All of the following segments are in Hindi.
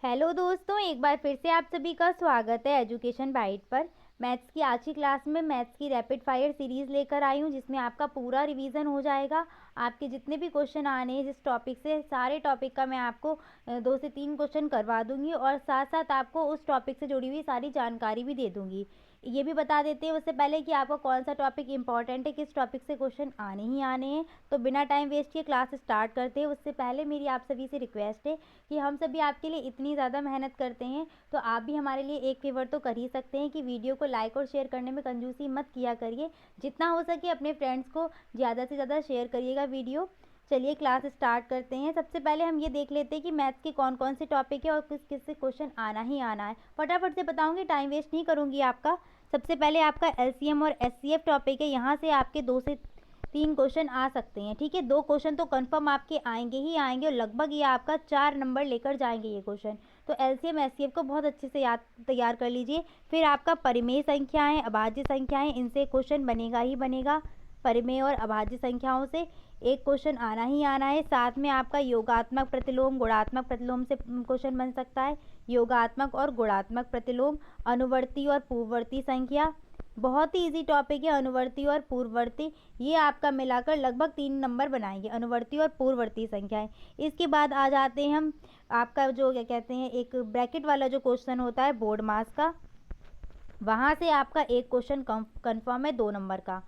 हेलो दोस्तों, एक बार फिर से आप सभी का स्वागत है एजुकेशन बाइट पर। मैथ्स की आज की क्लास में मैथ्स की रैपिड फायर सीरीज़ लेकर आई हूँ, जिसमें आपका पूरा रिवीजन हो जाएगा। आपके जितने भी क्वेश्चन आने हैं जिस टॉपिक से, सारे टॉपिक का मैं आपको 2 से 3 क्वेश्चन करवा दूंगी और साथ साथ आपको उस टॉपिक से जुड़ी हुई सारी जानकारी भी दे दूंगी। ये भी बता देते हैं उससे पहले कि आपको कौन सा टॉपिक इंपॉर्टेंट है, किस टॉपिक से क्वेश्चन आने ही आने हैं। तो बिना टाइम वेस्ट किए क्लास स्टार्ट करते हैं। उससे पहले मेरी आप सभी से रिक्वेस्ट है कि हम सभी आपके लिए इतनी ज़्यादा मेहनत करते हैं, तो आप भी हमारे लिए एक फेवर तो कर ही सकते हैं कि वीडियो को लाइक और शेयर करने में कंजूसी मत किया करिए। जितना हो सके अपने फ्रेंड्स को ज़्यादा से ज़्यादा शेयर करिएगा वीडियो। चलिए क्लास स्टार्ट करते हैं। सबसे पहले हम ये देख लेते हैं कि मैथ्स के कौन कौन से टॉपिक है और किस किस से क्वेश्चन आना ही आना है। फटाफट से बताऊंगी, टाइम वेस्ट नहीं करूंगी आपका। सबसे पहले आपका एलसीएम और एचसीएफ टॉपिक है। यहाँ से आपके 2 से 3 क्वेश्चन आ सकते हैं। ठीक है, 2 क्वेश्चन तो कंफर्म आपके आएंगे ही आएंगे और लगभग ये आपका 4 नंबर लेकर जाएंगे ये क्वेश्चन। तो एलसीएम एचसीएफ को बहुत अच्छे से याद तैयार कर लीजिए। फिर आपका परिमेय संख्याएं, अभाज्य संख्याएं, इनसे क्वेश्चन बनेगा ही बनेगा। परिमेय और अभाज्य संख्याओं से एक क्वेश्चन आना ही आना है। साथ में आपका योगात्मक प्रतिलोम, गुणात्मक प्रतिलोम से क्वेश्चन बन सकता है। योगात्मक और गुणात्मक प्रतिलोम, अनुवर्ती और पूर्ववर्ती संख्या, बहुत ही इजी टॉपिक है। अनुवर्ती और पूर्ववर्ती, ये आपका मिलाकर लगभग 3 नंबर बनाएंगे, अनुवर्ती और पूर्ववर्ती संख्याएं। इसके बाद आ जाते हैं हम आपका जो क्या कहते हैं, एक ब्रैकेट वाला जो क्वेश्चन होता है बोर्ड मास का, वहाँ से आपका एक क्वेश्चन कंफर्म है 2 नंबर का।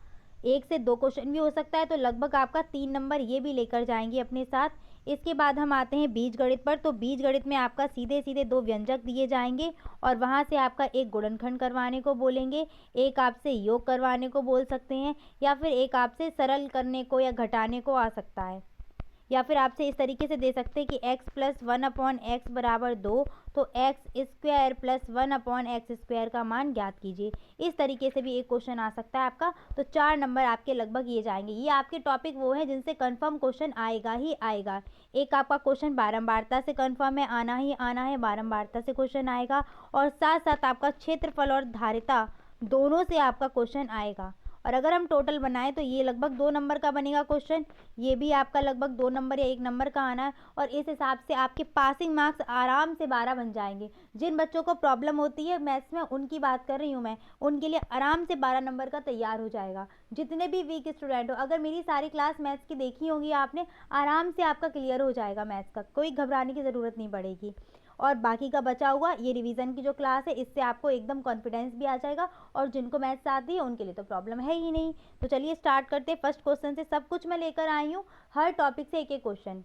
1 से 2 क्वेश्चन भी हो सकता है, तो लगभग आपका 3 नंबर ये भी लेकर जाएंगे अपने साथ। इसके बाद हम आते हैं बीज गणित पर। तो बीज गणित में आपका सीधे सीधे 2 व्यंजक दिए जाएंगे और वहाँ से आपका एक गुणनखंड करवाने को बोलेंगे, एक आपसे योग करवाने को बोल सकते हैं, या फिर एक आपसे सरल करने को या घटाने को आ सकता है। या फिर आपसे इस तरीके से दे सकते हैं कि x प्लस 1/x बराबर 2, तो x square plus 1/x square का मान ज्ञात कीजिए। इस तरीके से भी एक क्वेश्चन आ सकता है आपका। तो 4 नंबर आपके लगभग ये जाएंगे। ये आपके टॉपिक वो हैं जिनसे कंफर्म क्वेश्चन आएगा ही आएगा। एक आपका क्वेश्चन बारंबारता से कंफर्म है, आना ही आना है, बारंबारता से क्वेश्चन आएगा। और साथ साथ आपका क्षेत्रफल और धारिता दोनों से आपका क्वेश्चन आएगा। और अगर हम टोटल बनाएं तो ये लगभग 2 नंबर का बनेगा क्वेश्चन। ये भी आपका लगभग 2 नंबर या 1 नंबर का आना है। और इस हिसाब से आपके पासिंग मार्क्स आराम से 12 बन जाएंगे। जिन बच्चों को प्रॉब्लम होती है मैथ्स में, उनकी बात कर रही हूँ मैं, उनके लिए आराम से 12 नंबर का तैयार हो जाएगा। जितने भी वीक स्टूडेंट हो, अगर मेरी सारी क्लास मैथ्स की देखी होगी आपने, आराम से आपका क्लियर हो जाएगा मैथ्स का, कोई घबराने की ज़रूरत नहीं पड़ेगी। और बाकी का बचा हुआ ये रिवीजन की जो क्लास है, इससे आपको एकदम कॉन्फिडेंस भी आ जाएगा। और जिनको मैथ्स आती है उनके लिए तो प्रॉब्लम है ही नहीं। तो चलिए स्टार्ट करते हैं। फर्स्ट क्वेश्चन से सब कुछ मैं लेकर आई हूँ, हर टॉपिक से एक एक क्वेश्चन।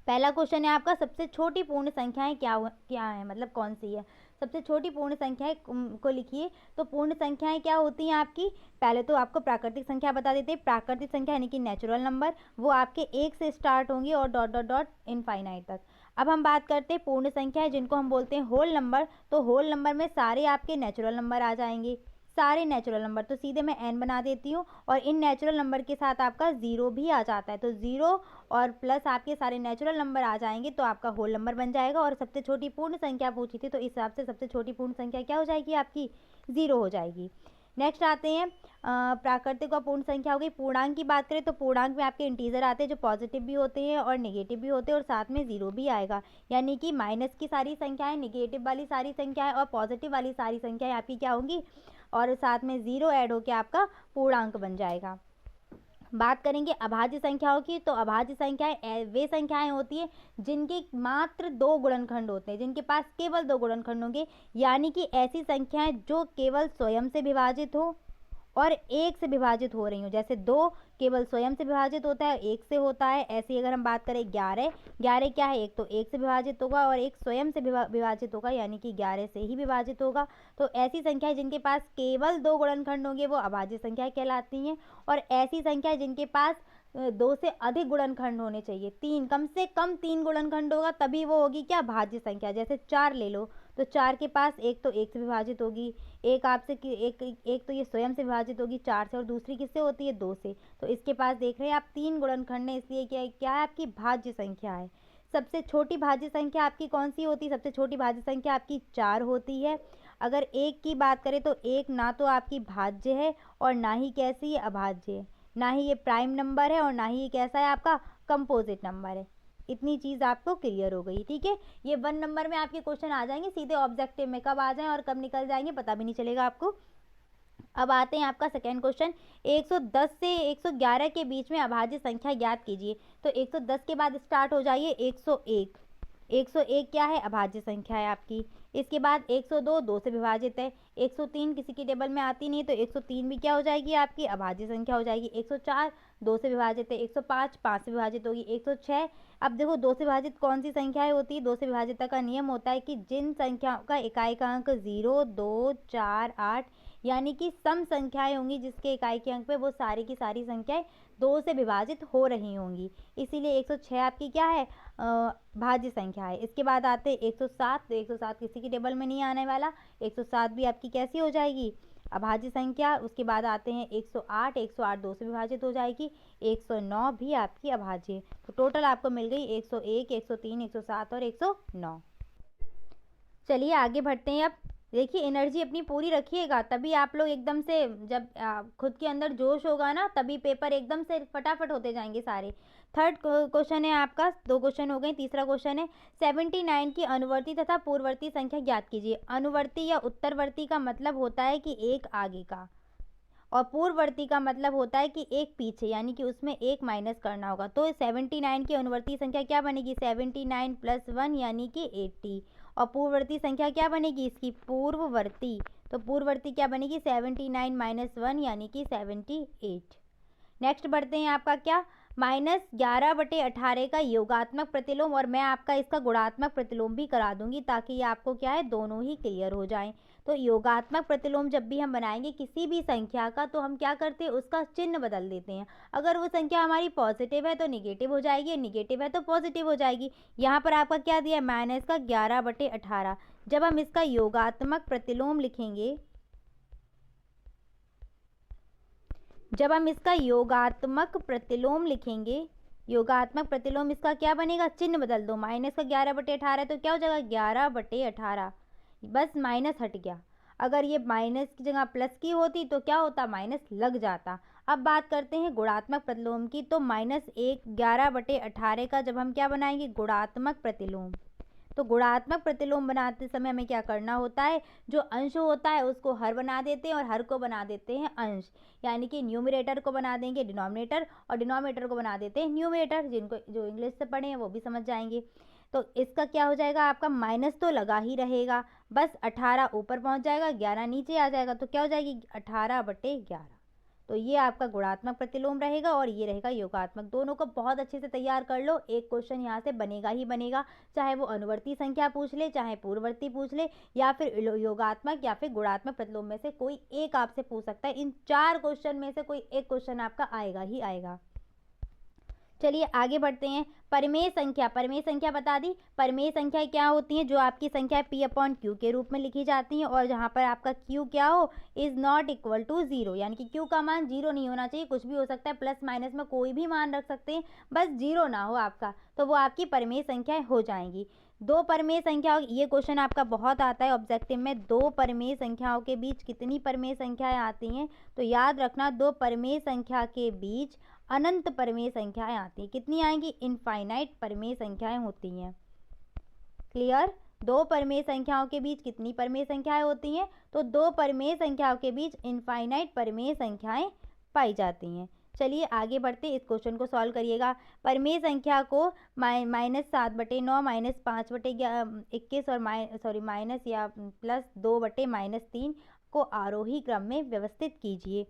पहला क्वेश्चन है आपका, सबसे छोटी पूर्ण संख्याएं क्या है, मतलब कौन सी है। सबसे छोटी पूर्ण संख्याएं को लिखिए। तो पूर्ण संख्याएं क्या होती हैं आपकी, पहले तो आपको प्राकृतिक संख्या बता देते हैं। प्राकृतिक संख्या यानी कि नेचुरल नंबर, वो आपके 1 से स्टार्ट होंगी और डॉट डॉट डॉट इनफाइनाइट तक। अब हम बात करते हैं पूर्ण संख्याएं जिनको हम बोलते हैं होल नंबर। तो होल नंबर में सारे आपके नेचुरल नंबर आ जाएंगे, सारे नेचुरल नंबर। तो सीधे मैं n बना देती हूँ और इन नेचुरल नंबर के साथ आपका 0 भी आ जाता है। तो 0 और प्लस आपके सारे नेचुरल नंबर आ जाएंगे तो आपका होल नंबर बन जाएगा। और सबसे छोटी पूर्ण संख्या पूछी थी, तो इस हिसाब से सबसे छोटी पूर्ण संख्या क्या हो जाएगी आपकी, 0 हो जाएगी। नेक्स्ट आते हैं प्राकृतिक और पूर्ण संख्या हो गई। पूर्णांक की बात करें तो पूर्णांक में आपके इंटीजर आते हैं जो पॉजिटिव भी होते हैं और नेगेटिव भी होते हैं, और साथ में 0 भी आएगा। यानी कि माइनस की सारी संख्याएं, नेगेटिव वाली सारी संख्याएं और पॉजिटिव वाली सारी संख्याएं आपकी क्या होंगी, और साथ में 0 ऐड होकर आपका पूर्णांक बन जाएगा। बात करेंगे अभाज्य संख्याओं की। तो अभाज्य संख्याएं वे संख्याएं होती हैं जिनके मात्र 2 गुणनखंड होते हैं, जिनके पास केवल 2 गुणनखंड होंगे। यानी कि ऐसी संख्याएं जो केवल स्वयं से विभाजित हो और 1 से विभाजित हो रही हो। जैसे 2 केवल स्वयं से विभाजित होता है, 1 से होता है। ऐसे ही अगर हम बात करें 11, 11 क्या है, एक तो 1 से विभाजित होगा और एक स्वयं से विभाजित होगा, यानी कि 11 से ही विभाजित होगा। तो ऐसी संख्याएं जिनके पास केवल 2 गुणनखंड होंगे वो अभाज्य संख्याएं कहलाती हैं। और ऐसी संख्याएं जिनके पास 2 से अधिक गुणनखंड होने चाहिए, 3, कम से कम 3 गुणनखंड होगा तभी वो होगी क्या, भाज्य संख्या। जैसे 4 ले लो, तो 4 के पास एक तो 1 से विभाजित होगी, एक आपसे एक तो ये स्वयं से विभाजित होगी 4 से, और दूसरी किससे होती है, 2 से। तो इसके पास देख रहे हैं आप 3 गुणनखंड है, इसलिए क्या है आपकी भाज्य संख्या है। सबसे छोटी भाज्य संख्या आपकी कौन सी होती है, सबसे छोटी भाज्य संख्या आपकी 4 होती है। अगर 1 की बात करें तो 1 ना तो आपकी भाज्य है और ना ही कैसी है, अभाज्य है। ना ही ये प्राइम नंबर है और ना ही ये कैसा है आपका कंपोजिट नंबर है। इतनी चीज़ आपको क्लियर हो गई, ठीक है। ये 1 नंबर में आपके क्वेश्चन आ जाएंगे सीधे ऑब्जेक्टिव में, कब आ जाएं और कब निकल जाएंगे पता भी नहीं चलेगा आपको। अब आते हैं आपका सेकेंड क्वेश्चन, 110 से 111 के बीच में अभाज्य संख्या ज्ञात कीजिए। तो 110 के बाद स्टार्ट हो जाइए 101। 101 क्या है, अभाज्य संख्या है आपकी। इसके बाद 102 2 से विभाजित है। 103 किसी की टेबल में आती नहीं, तो 103 भी क्या हो जाएगी आपकी, अभाज्य संख्या हो जाएगी। 104 2 से विभाजित है। 105 5 से विभाजित होगी। 106, अब देखो 2 से विभाजित कौन सी संख्याएं होती है, 2 से विभाजित का नियम होता है कि जिन संख्याओं का इकाई का अंक 0 2 4 8 यानी कि सम संख्याएं होंगी जिसके इकाई के अंक पे वो सारी की सारी संख्याएं 2 से विभाजित हो रही होंगी, इसीलिए 106 आपकी क्या है, भाज्य संख्या है। इसके बाद आते हैं 107, तो 107 किसी की टेबल में नहीं आने वाला, 107 भी आपकी कैसी हो जाएगी, अभाज्य संख्या। उसके बाद आते हैं 108, 108 2 से विभाजित हो जाएगी। 109 भी आपकी अभाज्य। तो टोटल आपको मिल गई 101, 103, 107 और 109। चलिए आगे बढ़ते हैं। अब देखिए एनर्जी अपनी पूरी रखिएगा, तभी आप लोग एकदम से जब खुद के अंदर जोश होगा ना, तभी पेपर एकदम से फटाफट होते जाएंगे सारे। थर्ड क्वेश्चन है आपका, 2 क्वेश्चन हो गए। तीसरा क्वेश्चन है 79 की अनुवर्ती तथा पूर्ववर्ती संख्या ज्ञात कीजिए। अनुवर्ती या उत्तरवर्ती का मतलब होता है कि एक आगे का, और पूर्ववर्ती का मतलब होता है कि एक पीछे, यानी कि उसमें एक माइनस करना होगा। तो 79 की अनुवर्ती संख्या क्या बनेगी, 79 + 1 यानी कि 80। और पूर्ववर्ती संख्या क्या बनेगी इसकी, पूर्ववर्ती, तो पूर्ववर्ती क्या बनेगी, 79 - 1 यानी कि 78। नेक्स्ट बढ़ते हैं आपका क्या, -11/18 का योगात्मक प्रतिलोम, और मैं आपका इसका गुणात्मक प्रतिलोम भी करा दूंगी ताकि ये आपको क्या है, दोनों ही क्लियर हो जाएं। तो योगात्मक प्रतिलोम जब भी हम बनाएंगे किसी भी संख्या का, तो हम क्या करते हैं, उसका चिन्ह बदल देते हैं। अगर वो संख्या हमारी पॉजिटिव है तो निगेटिव हो जाएगी, निगेटिव है तो पॉजिटिव हो जाएगी। यहाँ पर आपका क्या दिया है, -11/18। जब हम इसका योगात्मक प्रतिलोम लिखेंगे, जब हम इसका योगात्मक प्रतिलोम लिखेंगे, योगात्मक प्रतिलोम इसका क्या बनेगा, चिन्ह बदल दो, -11/18 तो क्या हो जाएगा, 11/18, बस माइनस हट गया। अगर ये माइनस की जगह प्लस की होती तो क्या होता, माइनस लग जाता। अब बात करते हैं गुणात्मक प्रतिलोम की, तो -11/18 का जब हम क्या बनाएंगे, गुणात्मक प्रतिलोम, तो गुणात्मक प्रतिलोम बनाते समय हमें क्या करना होता है, जो अंश होता है उसको हर बना देते हैं और हर को बना देते हैं अंश, यानी कि न्यूमरेटर को बना देंगे डिनोमिनेटर और डिनोमिनेटर को बना देते हैं न्यूमरेटर। जिनको जो इंग्लिश से पढ़े हैं वो भी समझ जाएंगे। तो इसका क्या हो जाएगा, आपका माइनस तो लगा ही रहेगा, बस 18 ऊपर पहुंच जाएगा, 11 नीचे आ जाएगा, तो क्या हो जाएगी 18/11। तो ये आपका गुणात्मक प्रतिलोम रहेगा और ये रहेगा योगात्मक। दोनों को बहुत अच्छे से तैयार कर लो, एक क्वेश्चन यहाँ से बनेगा ही बनेगा, चाहे वो अनुवर्ती संख्या पूछ ले, चाहे पूर्ववर्ती पूछ ले, या फिर योगात्मक या फिर गुणात्मक प्रतिलोम में से कोई एक आपसे पूछ सकता है। इन 4 क्वेश्चन में से कोई एक क्वेश्चन आपका आएगा ही आएगा। चलिए आगे बढ़ते हैं। परिमेय संख्या, परिमेय संख्या बता दी। परिमेय संख्या क्या होती हैं, जो आपकी संख्या P/Q के रूप में लिखी जाती हैं, और जहाँ पर आपका Q क्या हो, इज नॉट इक्वल टू 0, यानी कि Q का मान 0 नहीं होना चाहिए, कुछ भी हो सकता है, प्लस माइनस में कोई भी मान रख सकते हैं, बस 0 ना हो आपका, तो वो आपकी परिमेय संख्याएं हो जाएंगी। 2 परिमेय संख्याओं, ये क्वेश्चन आपका बहुत आता है ऑब्जेक्टिव में, 2 परिमेय संख्याओं के बीच कितनी परिमेय संख्याएं आती हैं, तो याद रखना 2 परिमेय संख्या के बीच अनंत परिमेय संख्याएं आती हैं। कितनी आएंगी, इनफाइनाइट परिमेय संख्याएं होती हैं। क्लियर, 2 परिमेय संख्याओं के बीच कितनी परिमेय संख्याएं होती हैं, तो 2 परिमेय संख्याओं के बीच इनफाइनाइट परिमेय संख्याएं पाई जाती हैं। चलिए आगे बढ़ते, इस क्वेश्चन को सॉल्व करिएगा। परिमेय संख्या को -7/9 -5/21 और माइनस या +2/-3 को आरोही क्रम में व्यवस्थित कीजिए।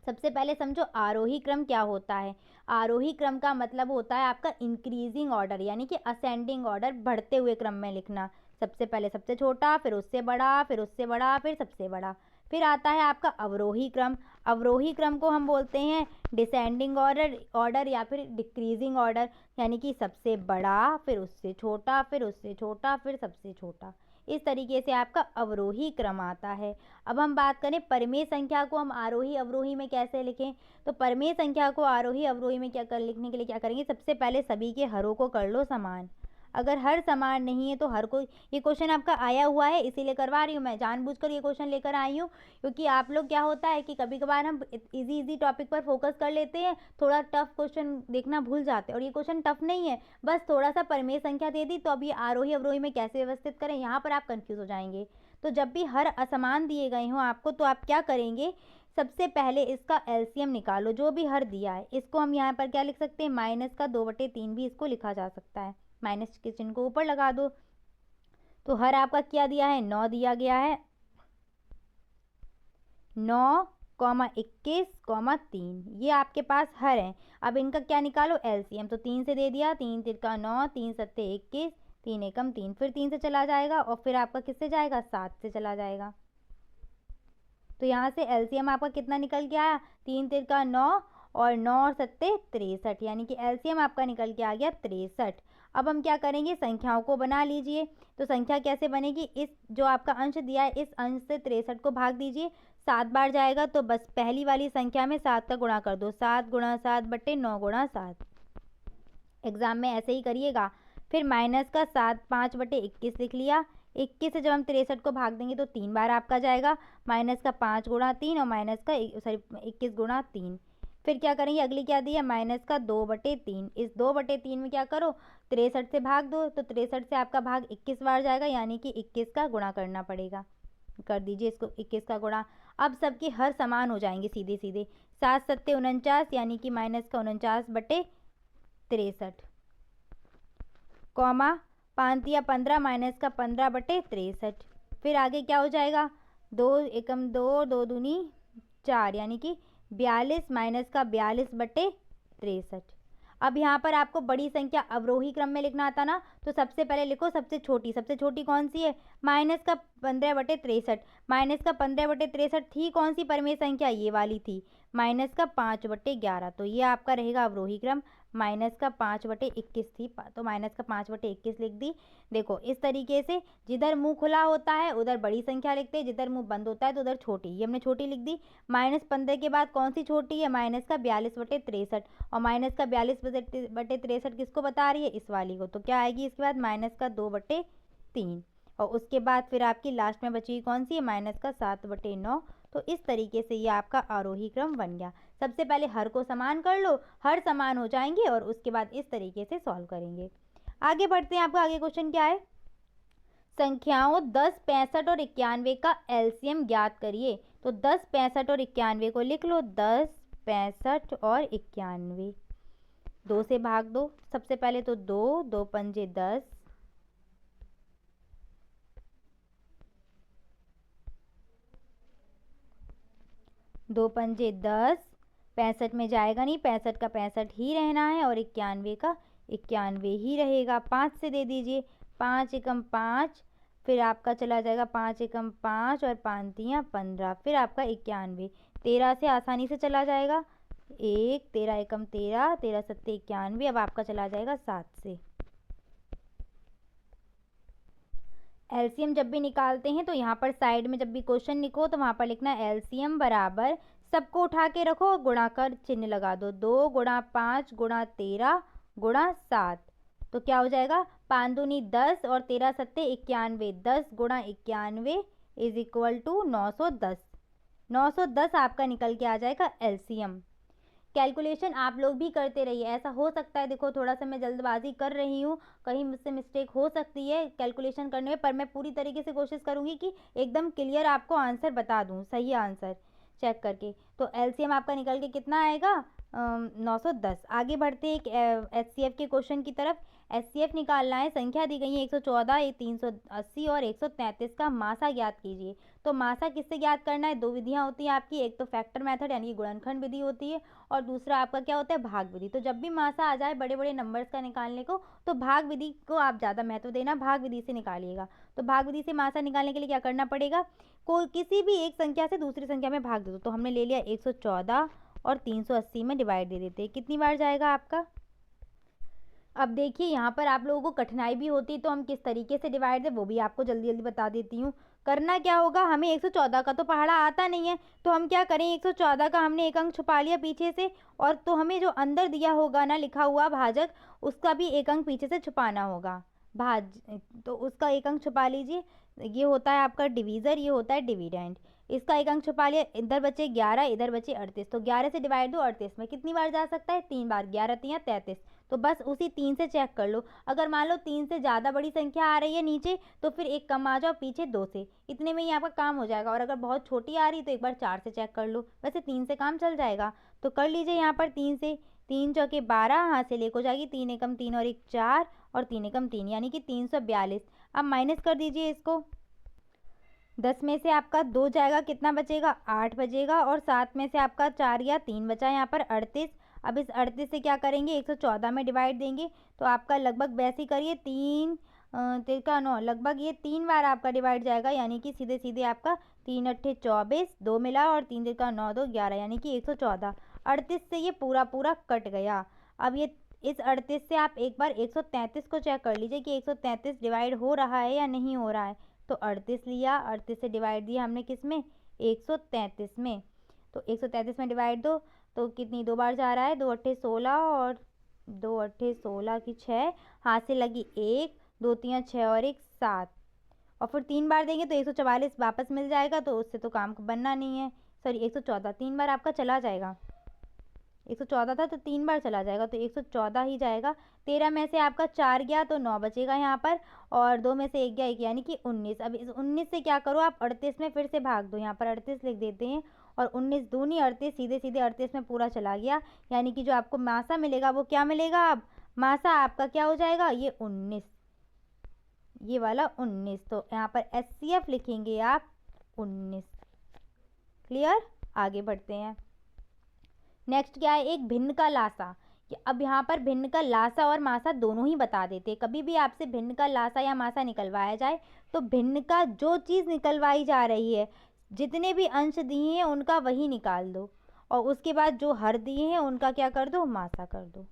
सबसे पहले समझो आरोही क्रम क्या होता है। आरोही क्रम का मतलब होता है आपका इंक्रीजिंग ऑर्डर, यानी कि असेंडिंग ऑर्डर, बढ़ते हुए क्रम में लिखना। सबसे पहले सबसे छोटा, फिर उससे बड़ा, फिर उससे बड़ा, फिर सबसे बड़ा। फिर आता है आपका अवरोही क्रम। अवरोही क्रम को हम बोलते हैं डिसेंडिंग ऑर्डर या फिर डिक्रीजिंग ऑर्डर, यानी कि सबसे बड़ा, फिर उससे छोटा, फिर उससे छोटा, फिर सबसे छोटा। इस तरीके से आपका अवरोही क्रम आता है। अब हम बात करें परिमेय संख्या को हम आरोही अवरोही में कैसे लिखें, तो परिमेय संख्या को आरोही अवरोही में लिखने के लिए क्या करेंगे, सबसे पहले सभी के हरों को कर लो समान। अगर हर समान नहीं है तो हर कोई, ये क्वेश्चन आपका आया हुआ है इसीलिए करवा रही हूँ मैं, जानबूझकर ये क्वेश्चन लेकर आई हूँ, क्योंकि आप लोग क्या होता है कि कभी कभार हम इजी टॉपिक पर फोकस कर लेते हैं, थोड़ा टफ क्वेश्चन देखना भूल जाते हैं। और ये क्वेश्चन टफ नहीं है, बस थोड़ा सा परिमेय संख्या दे दी, तो अब ये आरोही अवरोही में कैसे व्यवस्थित करें, यहाँ पर आप कंफ्यूज हो जाएंगे। तो जब भी हर असमान दिए गए हों आपको, तो आप क्या करेंगे, सबसे पहले इसका एलसीएम निकालो, जो भी हर दिया है। इसको हम यहाँ पर क्या लिख सकते हैं, माइनस का 2/3 भी इसको लिखा जा सकता है। माइनस के चिन्ह को ऊपर लगा दो। तो हर आपका क्या दिया है, 9 दिया गया है, 9,21,3 ये आपके पास हर है। अब इनका क्या निकालो, एलसीएम। तो 3 से दे दिया, 3 तिरका 9, 3 सत्ते 21, 3 एकम 3, फिर 3 से चला जाएगा, और फिर आपका किससे जाएगा, 7 से चला जाएगा। तो यहाँ से एलसीएम आपका कितना निकल के आया, 3 तिरका 9 और 9 और सत्ते 63, यानी कि एलसीएम आपका निकल के आ गया 63। अब हम क्या करेंगे, संख्याओं को बना लीजिए। तो संख्या कैसे बनेगी, इस जो आपका अंश दिया है इस अंश से 63 को भाग दीजिए, 7 बार जाएगा, तो बस पहली वाली संख्या में 7 का गुणा कर दो, 7 गुणा 7 बट्टे 9 गुणा 7। एग्जाम में ऐसे ही करिएगा। फिर माइनस का 7 5/21 लिख लिया। 21 से जब हम 63 को भाग देंगे तो 3 बार आपका जाएगा, माइनस का 5 गुणा 3 और माइनस का 21 गुणा 3। फिर क्या करेंगे, अगली क्या दी है, माइनस का 2/3। इस 2/3 में क्या करो, 63 से भाग दो, तो 63 से आपका भाग 21 बार जाएगा, यानी कि 21 का गुणा करना पड़ेगा। कर दीजिए इसको 21 का गुणा। अब सबके हर समान हो जाएंगे सीधे सीधे, 7 सत्ते 49, यानी कि माइनस का 49/63, कॉमा 5 या 15 माइनस का 15/63। फिर आगे क्या हो जाएगा, 2 एकम 2, 2 दूनी 4, यानी कि 42 माइनस का 42/63। अब यहाँ पर आपको बड़ी संख्या अवरोही क्रम में लिखना आता ना, तो सबसे पहले लिखो सबसे छोटी कौन सी है, माइनस का 15/63। माइनस का 15/63 थी कौन सी परिमेय संख्या, ये वाली थी, माइनस का 5/11। तो ये आपका रहेगा अवरोही क्रम, माइनस का 5/21 थी, तो माइनस का 5/21 लिख दी। देखो इस तरीके से जिधर मुंह खुला होता है उधर बड़ी संख्या लिखते हैं, जिधर मुंह बंद होता है तो उधर छोटी, ये हमने छोटी लिख दी। -15 के बाद कौन सी छोटी है, माइनस का 42/63, और माइनस का 42/63 किसको बता रही है, इस वाली को। तो क्या आएगी इसके बाद, माइनस का 2/3, और उसके बाद फिर आपकी लास्ट में बची कौन सी है, माइनस का 7/9। तो इस तरीके से ये आपका आरोही क्रम बन गया। सबसे पहले हर को समान कर लो, हर समान हो जाएंगे, और उसके बाद इस तरीके से सॉल्व करेंगे। आगे बढ़ते हैं, आपका आगे क्वेश्चन क्या है, संख्याओं 10, 65 और 91 का एलसीएम ज्ञात करिए। तो 10, 65 और 91 को लिख लो, 10, 65 और 91, 2 से भाग दो। सबसे पहले तो 2, 2 पंजे 10, 2 पंजे 10, 65 में जाएगा नहीं, 65 का 65 ही रहना है, और 91 का 91 ही रहेगा। 5 से दे दीजिए, 5 एकम 5, फिर आपका चला जाएगा 5 एकम 5 और 5 तियाँ 15, फिर आपका 91। 13 से आसानी से चला जाएगा, 1, 13 एकम 13, 13 सत्ते 91, अब आपका चला जाएगा 7 से। एलसीएम जब भी निकालते हैं तो यहाँ पर साइड में जब भी क्वेश्चन लिखो तो वहाँ पर लिखना एलसीएम बराबर, सबको उठा के रखो, गुणा कर चिन्ह लगा दो, 2 गुणा 5 गुणा 13 गुणा 7। तो क्या हो जाएगा, 5 दूनी 10 और 13 सत्ते 91, 10 गुणा 91 इज इक्वल टू 910। 910 आपका निकल के आ जाएगा एलसीएम। कैलकुलेशन आप लोग भी करते रहिए, ऐसा हो सकता है देखो थोड़ा सा मैं जल्दबाजी कर रही हूँ, कहीं मुझसे मिस्टेक हो सकती है कैलकुलेशन करने में, पर मैं पूरी तरीके से कोशिश करूँगी कि एकदम क्लियर आपको आंसर बता दूँ, सही आंसर चेक करके। तो एलसीएम आपका निकल के कितना आएगा, 910। आगे बढ़ते एक एचसीएफ के क्वेश्चन की तरफ। एचसीएफ निकालना है, संख्या दी गई है 114, 380 और 133 का मासा ज्ञात कीजिए। तो मासा किससे ज्ञात करना है, दो विधियां होती हैं आपकी, एक तो फैक्टर मेथड यानी कि गुणनखंड विधि होती है, और दूसरा आपका क्या होता है, भाग विधि। तो जब भी मासा आ जाए बड़े बड़े नंबर्स का निकालने को, तो भाग विधि को आप ज़्यादा महत्व देना, भाग विधि से निकालिएगा। तो भाग विधि से मासा निकालने के लिए क्या करना पड़ेगा, कोई किसी भी एक संख्या से दूसरी संख्या में भाग दे दो। तो हमने ले लिया 114 और 380 में डिवाइड दे देते हैं, कितनी बार जाएगा आपका। अब देखिए यहाँ पर आप लोगों को कठिनाई भी होती है, तो हम किस तरीके से डिवाइड दें वो भी आपको जल्दी जल्दी बता देती हूँ। करना क्या होगा, हमें 114 का तो पहाड़ा आता नहीं है, तो हम क्या करें, 114 का हमने एक अंक छुपा लिया पीछे से, और तो हमें जो अंदर दिया होगा ना लिखा हुआ भाजक, उसका भी एक अंक पीछे से छुपाना होगा। भाज, तो उसका एक अंक छुपा लीजिए। ये होता है आपका डिवीज़र, ये होता है डिविडेंड। इसका एक अंक छुपा लिया, इधर बचे 11, इधर बचे 38। तो 11 से डिवाइड दो 38 में कितनी बार जा सकता है? 3 बार। 11 तियां 33। तो बस उसी 3 से चेक कर लो। अगर मान लो 3 से ज़्यादा बड़ी संख्या आ रही है नीचे, तो फिर एक कम आ जाओ पीछे 2 से, इतने में ही आपका काम हो जाएगा। और अगर बहुत छोटी आ रही तो एक बार 4 से चेक कर लो। वैसे 3 से काम चल जाएगा। तो कर लीजिए यहाँ पर 3 से। 3 चौके 12, हाथ से लेको जाएगी 3 एकम 3 और 1 4 और 3 एकम 3 यानी कि 342। अब माइनस कर दीजिए इसको। 10 में से आपका 2 जाएगा, कितना बचेगा? 8 बचेगा। और 7 में से आपका 4 या 3 बचा यहाँ पर 38। अब इस 38 से क्या करेंगे? 114 में डिवाइड देंगे। तो आपका लगभग वैसे ही करिए, 3 तिरका 9, लगभग ये 3 बार आपका डिवाइड जाएगा, यानी कि सीधे सीधे आपका 3 अट्ठे 24, 2 मिला और 3 तिरका 9 2 11, यानी कि 114। 38 से ये पूरा पूरा कट गया। अब ये इस 38 से आप एक बार 133 को चेक कर लीजिए कि 133 डिवाइड हो रहा है या नहीं हो रहा है। तो 38 लिया, 38 से डिवाइड दिया हमने किस में? 133 में। तो 133 में डिवाइड दो तो कितनी 2 बार जा रहा है? 2 अट्ठे 16 और 2 अट्ठे 16 की 6, हाथ से लगी 1, 2 तियां 6 और 1 7, और फिर 3 बार देंगे तो 144 वापस मिल जाएगा। तो उससे तो काम बनना नहीं है। सॉरी 114, 3 बार आपका चला जाएगा। 114 था तो 3 बार चला जाएगा, तो 114 ही जाएगा। 13 में से आपका 4 गया तो 9 बचेगा यहाँ पर, और 2 में से 1 गया 1, यानी कि 19। अब इस 19 से क्या करो आप? 38 में फिर से भाग दो। यहाँ पर 38 लिख देते हैं, और 19 दूनी 38, सीधे सीधे 38 में पूरा चला गया, यानी कि जो आपको मासा मिलेगा वो क्या मिलेगा? अब मासा आपका क्या हो जाएगा? ये 19, ये वाला 19। तो यहाँ पर HCF लिखेंगे आप 19। क्लियर? आगे बढ़ते हैं। नेक्स्ट क्या है? एक भिन्न का लासा। अब यहाँ पर भिन्न का लासा और मासा दोनों ही बता देते हैं। कभी भी आपसे भिन्न का लासा या मासा निकलवाया जाए तो भिन्न का जो चीज़ निकलवाई जा रही है, जितने भी अंश दिए हैं उनका वही निकाल दो, और उसके बाद जो हर दिए हैं उनका क्या कर दो? मासा कर दो,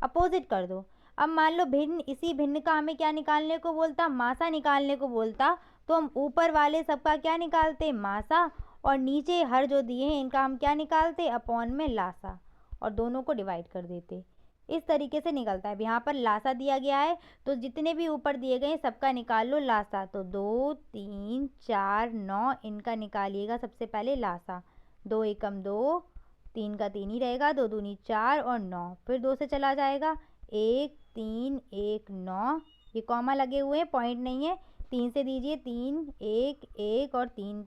अपोजिट कर दो। अब मान लो भिन्न, इसी भिन्न का हमें क्या निकालने को बोलता? मासा निकालने को बोलता। तो हम ऊपर वाले सबका क्या निकालते? मासा, और नीचे हर जो दिए हैं इनका हम क्या निकालते? अपॉन में लासा, और दोनों को डिवाइड कर देते। इस तरीके से निकलता है। अब यहाँ पर लासा दिया गया है तो जितने भी ऊपर दिए गए सबका निकाल लो लासा। तो 2 3 4 9, इनका निकालिएगा सबसे पहले लासा। 2 एकम 2, 3 का 3 ही रहेगा, 2 दूनी 4 और 9, फिर 2 से चला जाएगा 1 3 1 9, ये कॉमा लगे हुए हैं, पॉइंट नहीं है। 3 से दीजिए 3 1 1 और 3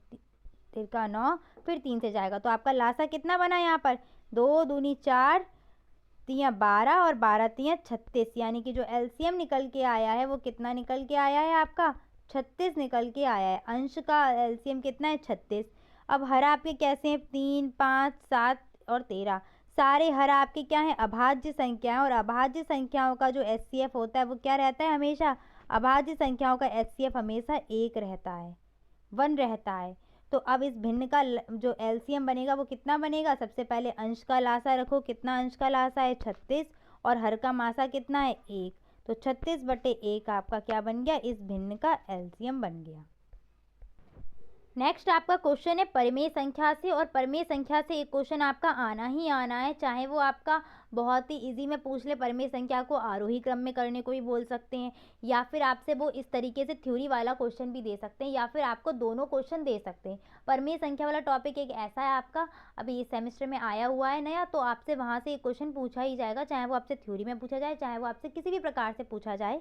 तिरका 9, फिर 3 से जाएगा। तो आपका लासा कितना बना यहाँ पर? 2 दूनी 4, तियां 12 और 12 तियां 36, यानी कि जो LCM निकल के आया है वो कितना निकल के आया है? आपका 36 निकल के आया है। अंश का LCM कितना है? 36। अब हर आपके कैसे हैं? 3 5 7 और 13, सारे हर आपके क्या है? अभाज्य संख्याएं। और अभाज्य संख्याओं का जो HCF होता है वो क्या रहता है? हमेशा अभाज्य संख्याओं का HCF हमेशा 1 रहता है, 1 रहता है। तो अब इस भिन्न का जो LCM बनेगा वो कितना बनेगा? सबसे पहले अंश का लासा रखो, कितना अंश का लासा है? 36, और हर का मासा कितना है? 1। तो 36/1 आपका क्या बन गया? इस भिन्न का LCM बन गया। नेक्स्ट आपका क्वेश्चन है परिमेय संख्या से, और परिमेय संख्या से एक क्वेश्चन आपका आना ही आना है, चाहे वो आपका बहुत ही इजी में पूछ ले, परिमेय संख्या को आरोही क्रम में करने को भी बोल सकते हैं, या फिर आपसे वो इस तरीके से थ्योरी वाला क्वेश्चन भी दे सकते हैं, या फिर आपको दोनों क्वेश्चन दे सकते हैं। परिमेय संख्या वाला टॉपिक एक ऐसा है आपका, अभी इस सेमेस्टर में आया हुआ है नया, तो आपसे वहाँ से एक क्वेश्चन पूछा ही जाएगा, चाहे वो आपसे थ्योरी में पूछा जाए, चाहे वो आपसे किसी भी प्रकार से पूछा जाए।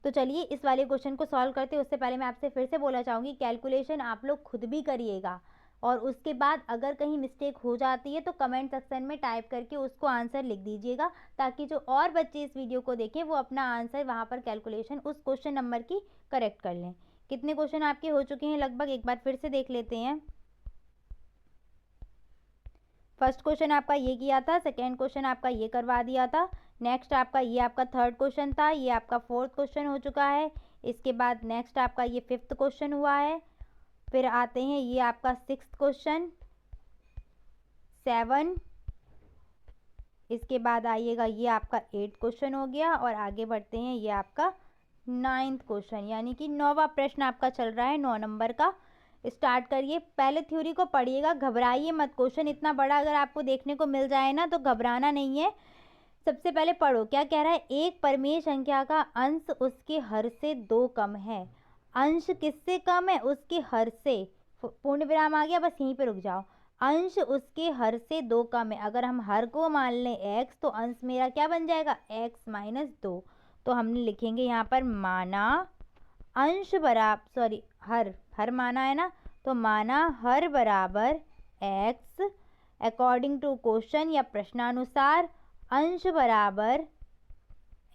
तो चलिए इस वाले क्वेश्चन को सॉल्व करते हैं। उससे पहले मैं आपसे फिर से बोलना चाहूँगी, कैलकुलेशन आप लोग खुद भी करिएगा, और उसके बाद अगर कहीं मिस्टेक हो जाती है तो कमेंट सेक्शन में टाइप करके उसको आंसर लिख दीजिएगा, ताकि जो और बच्चे इस वीडियो को देखें वो अपना आंसर वहाँ पर कैलकुलेशन उस क्वेश्चन नंबर की करेक्ट कर लें। कितने क्वेश्चन आपके हो चुके हैं लगभग, एक बार फिर से देख लेते हैं। फर्स्ट क्वेश्चन आपका ये किया था, सेकेंड क्वेश्चन आपका ये करवा दिया था, नेक्स्ट आपका ये आपका थर्ड क्वेश्चन था, ये आपका फोर्थ क्वेश्चन हो चुका है। इसके बाद नेक्स्ट आपका ये फिफ्थ क्वेश्चन हुआ है। फिर आते हैं ये आपका सिक्स्थ क्वेश्चन, 7, इसके बाद आइएगा ये आपका 8 क्वेश्चन हो गया, और आगे बढ़ते हैं ये आपका 9th क्वेश्चन, यानी कि 9वां प्रश्न आपका चल रहा है 9 नंबर का। स्टार्ट करिए, पहले थ्योरी को पढ़िएगा, घबराइए मत। क्वेश्चन इतना बड़ा अगर आपको देखने को मिल जाए ना तो घबराना नहीं है, सबसे पहले पढ़ो क्या कह रहा है। एक परिमेय संख्या का अंश उसके हर से 2 कम है। अंश किससे कम है? उसके हर से। पूर्ण विराम आ गया, बस यहीं पे रुक जाओ। अंश उसके हर से 2 कम है। अगर हम हर को मान लें x तो अंश मेरा क्या बन जाएगा? x minus 2। तो हमने लिखेंगे यहाँ पर माना अंश बराबर हर माना है ना, तो माना हर बराबर x अकॉर्डिंग टू क्वेश्चन या प्रश्नानुसार अंश बराबर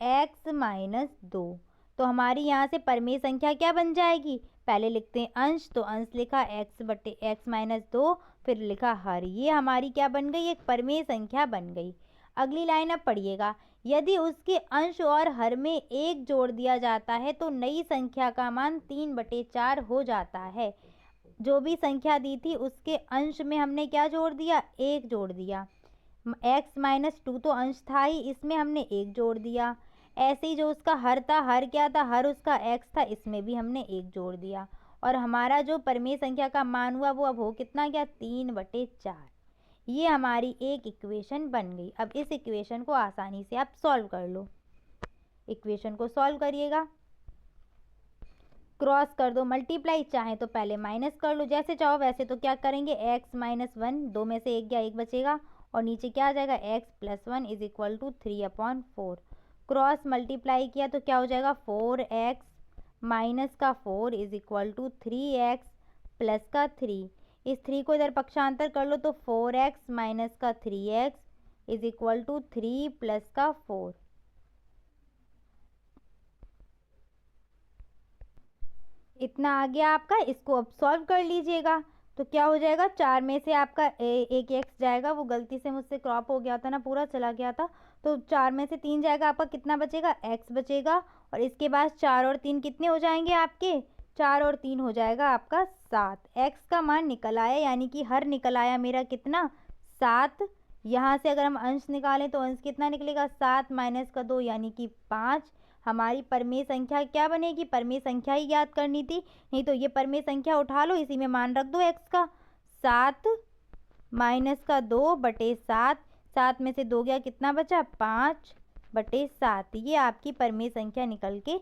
x माइनस 2। तो हमारी यहाँ से परिमेय संख्या क्या बन जाएगी? पहले लिखते हैं अंश, तो अंश लिखा x बटे x माइनस 2, फिर लिखा हर। ये हमारी क्या बन गई? एक परिमेय संख्या बन गई। अगली लाइन अब पढ़िएगा। यदि उसके अंश और हर में 1 जोड़ दिया जाता है तो नई संख्या का मान 3/4 हो जाता है। जो भी संख्या दी थी उसके अंश में हमने क्या जोड़ दिया? 1 जोड़ दिया। x माइनस 2 तो अंश था ही, इसमें हमने 1 जोड़ दिया। ऐसे ही जो उसका हर था, हर क्या था? हर उसका x था, इसमें भी हमने 1 जोड़ दिया। और हमारा जो परिमेय संख्या का मान हुआ वो अब हो कितना गया? 3/4। ये हमारी एक इक्वेशन बन गई। अब इस इक्वेशन को आसानी से आप सॉल्व कर लो। इक्वेशन को सॉल्व करिएगा, क्रॉस कर दो, मल्टीप्लाई चाहे तो पहले माइनस कर लो, जैसे चाहो वैसे। तो क्या करेंगे? x माइनस 1, 2 में से 1 गया, 1 बचेगा, और नीचे क्या आ जाएगा? x plus 1 is equal to 3/4। Cross multiply किया तो क्या हो जाएगा? 4x माइनस का 4 is equal to 3x plus का 3। इस 3 को इधर पक्षांतर कर लो तो 4x माइनस का 3x is equal to 3 plus का 4। इतना आ गया आपका। इसको अब सॉल्व कर लीजिएगा। तो क्या हो जाएगा? 4 में से आपका एक x जाएगा, वो गलती से मुझसे क्रॉप हो गया था ना, पूरा चला गया था। तो 4 में से 3 जाएगा, आपका कितना बचेगा? x बचेगा। और इसके बाद 4 और 3 कितने हो जाएंगे आपके? 4 और 3 हो जाएगा आपका 7। x का मान निकल आया, यानी कि हर निकल आया मेरा कितना? 7। यहाँ से अगर हम अंश निकालें तो अंश कितना निकलेगा? 7 माइनस का 2 यानी कि 5। हमारी परिमेय संख्या क्या बनेगी? परिमेय संख्या ही याद करनी थी, नहीं तो ये परिमेय संख्या उठा लो, इसी में मान रख दो x का। 7 माइनस का 2/7, 7 में से 2 गया, कितना बचा? 5/7। ये आपकी परिमेय संख्या निकल के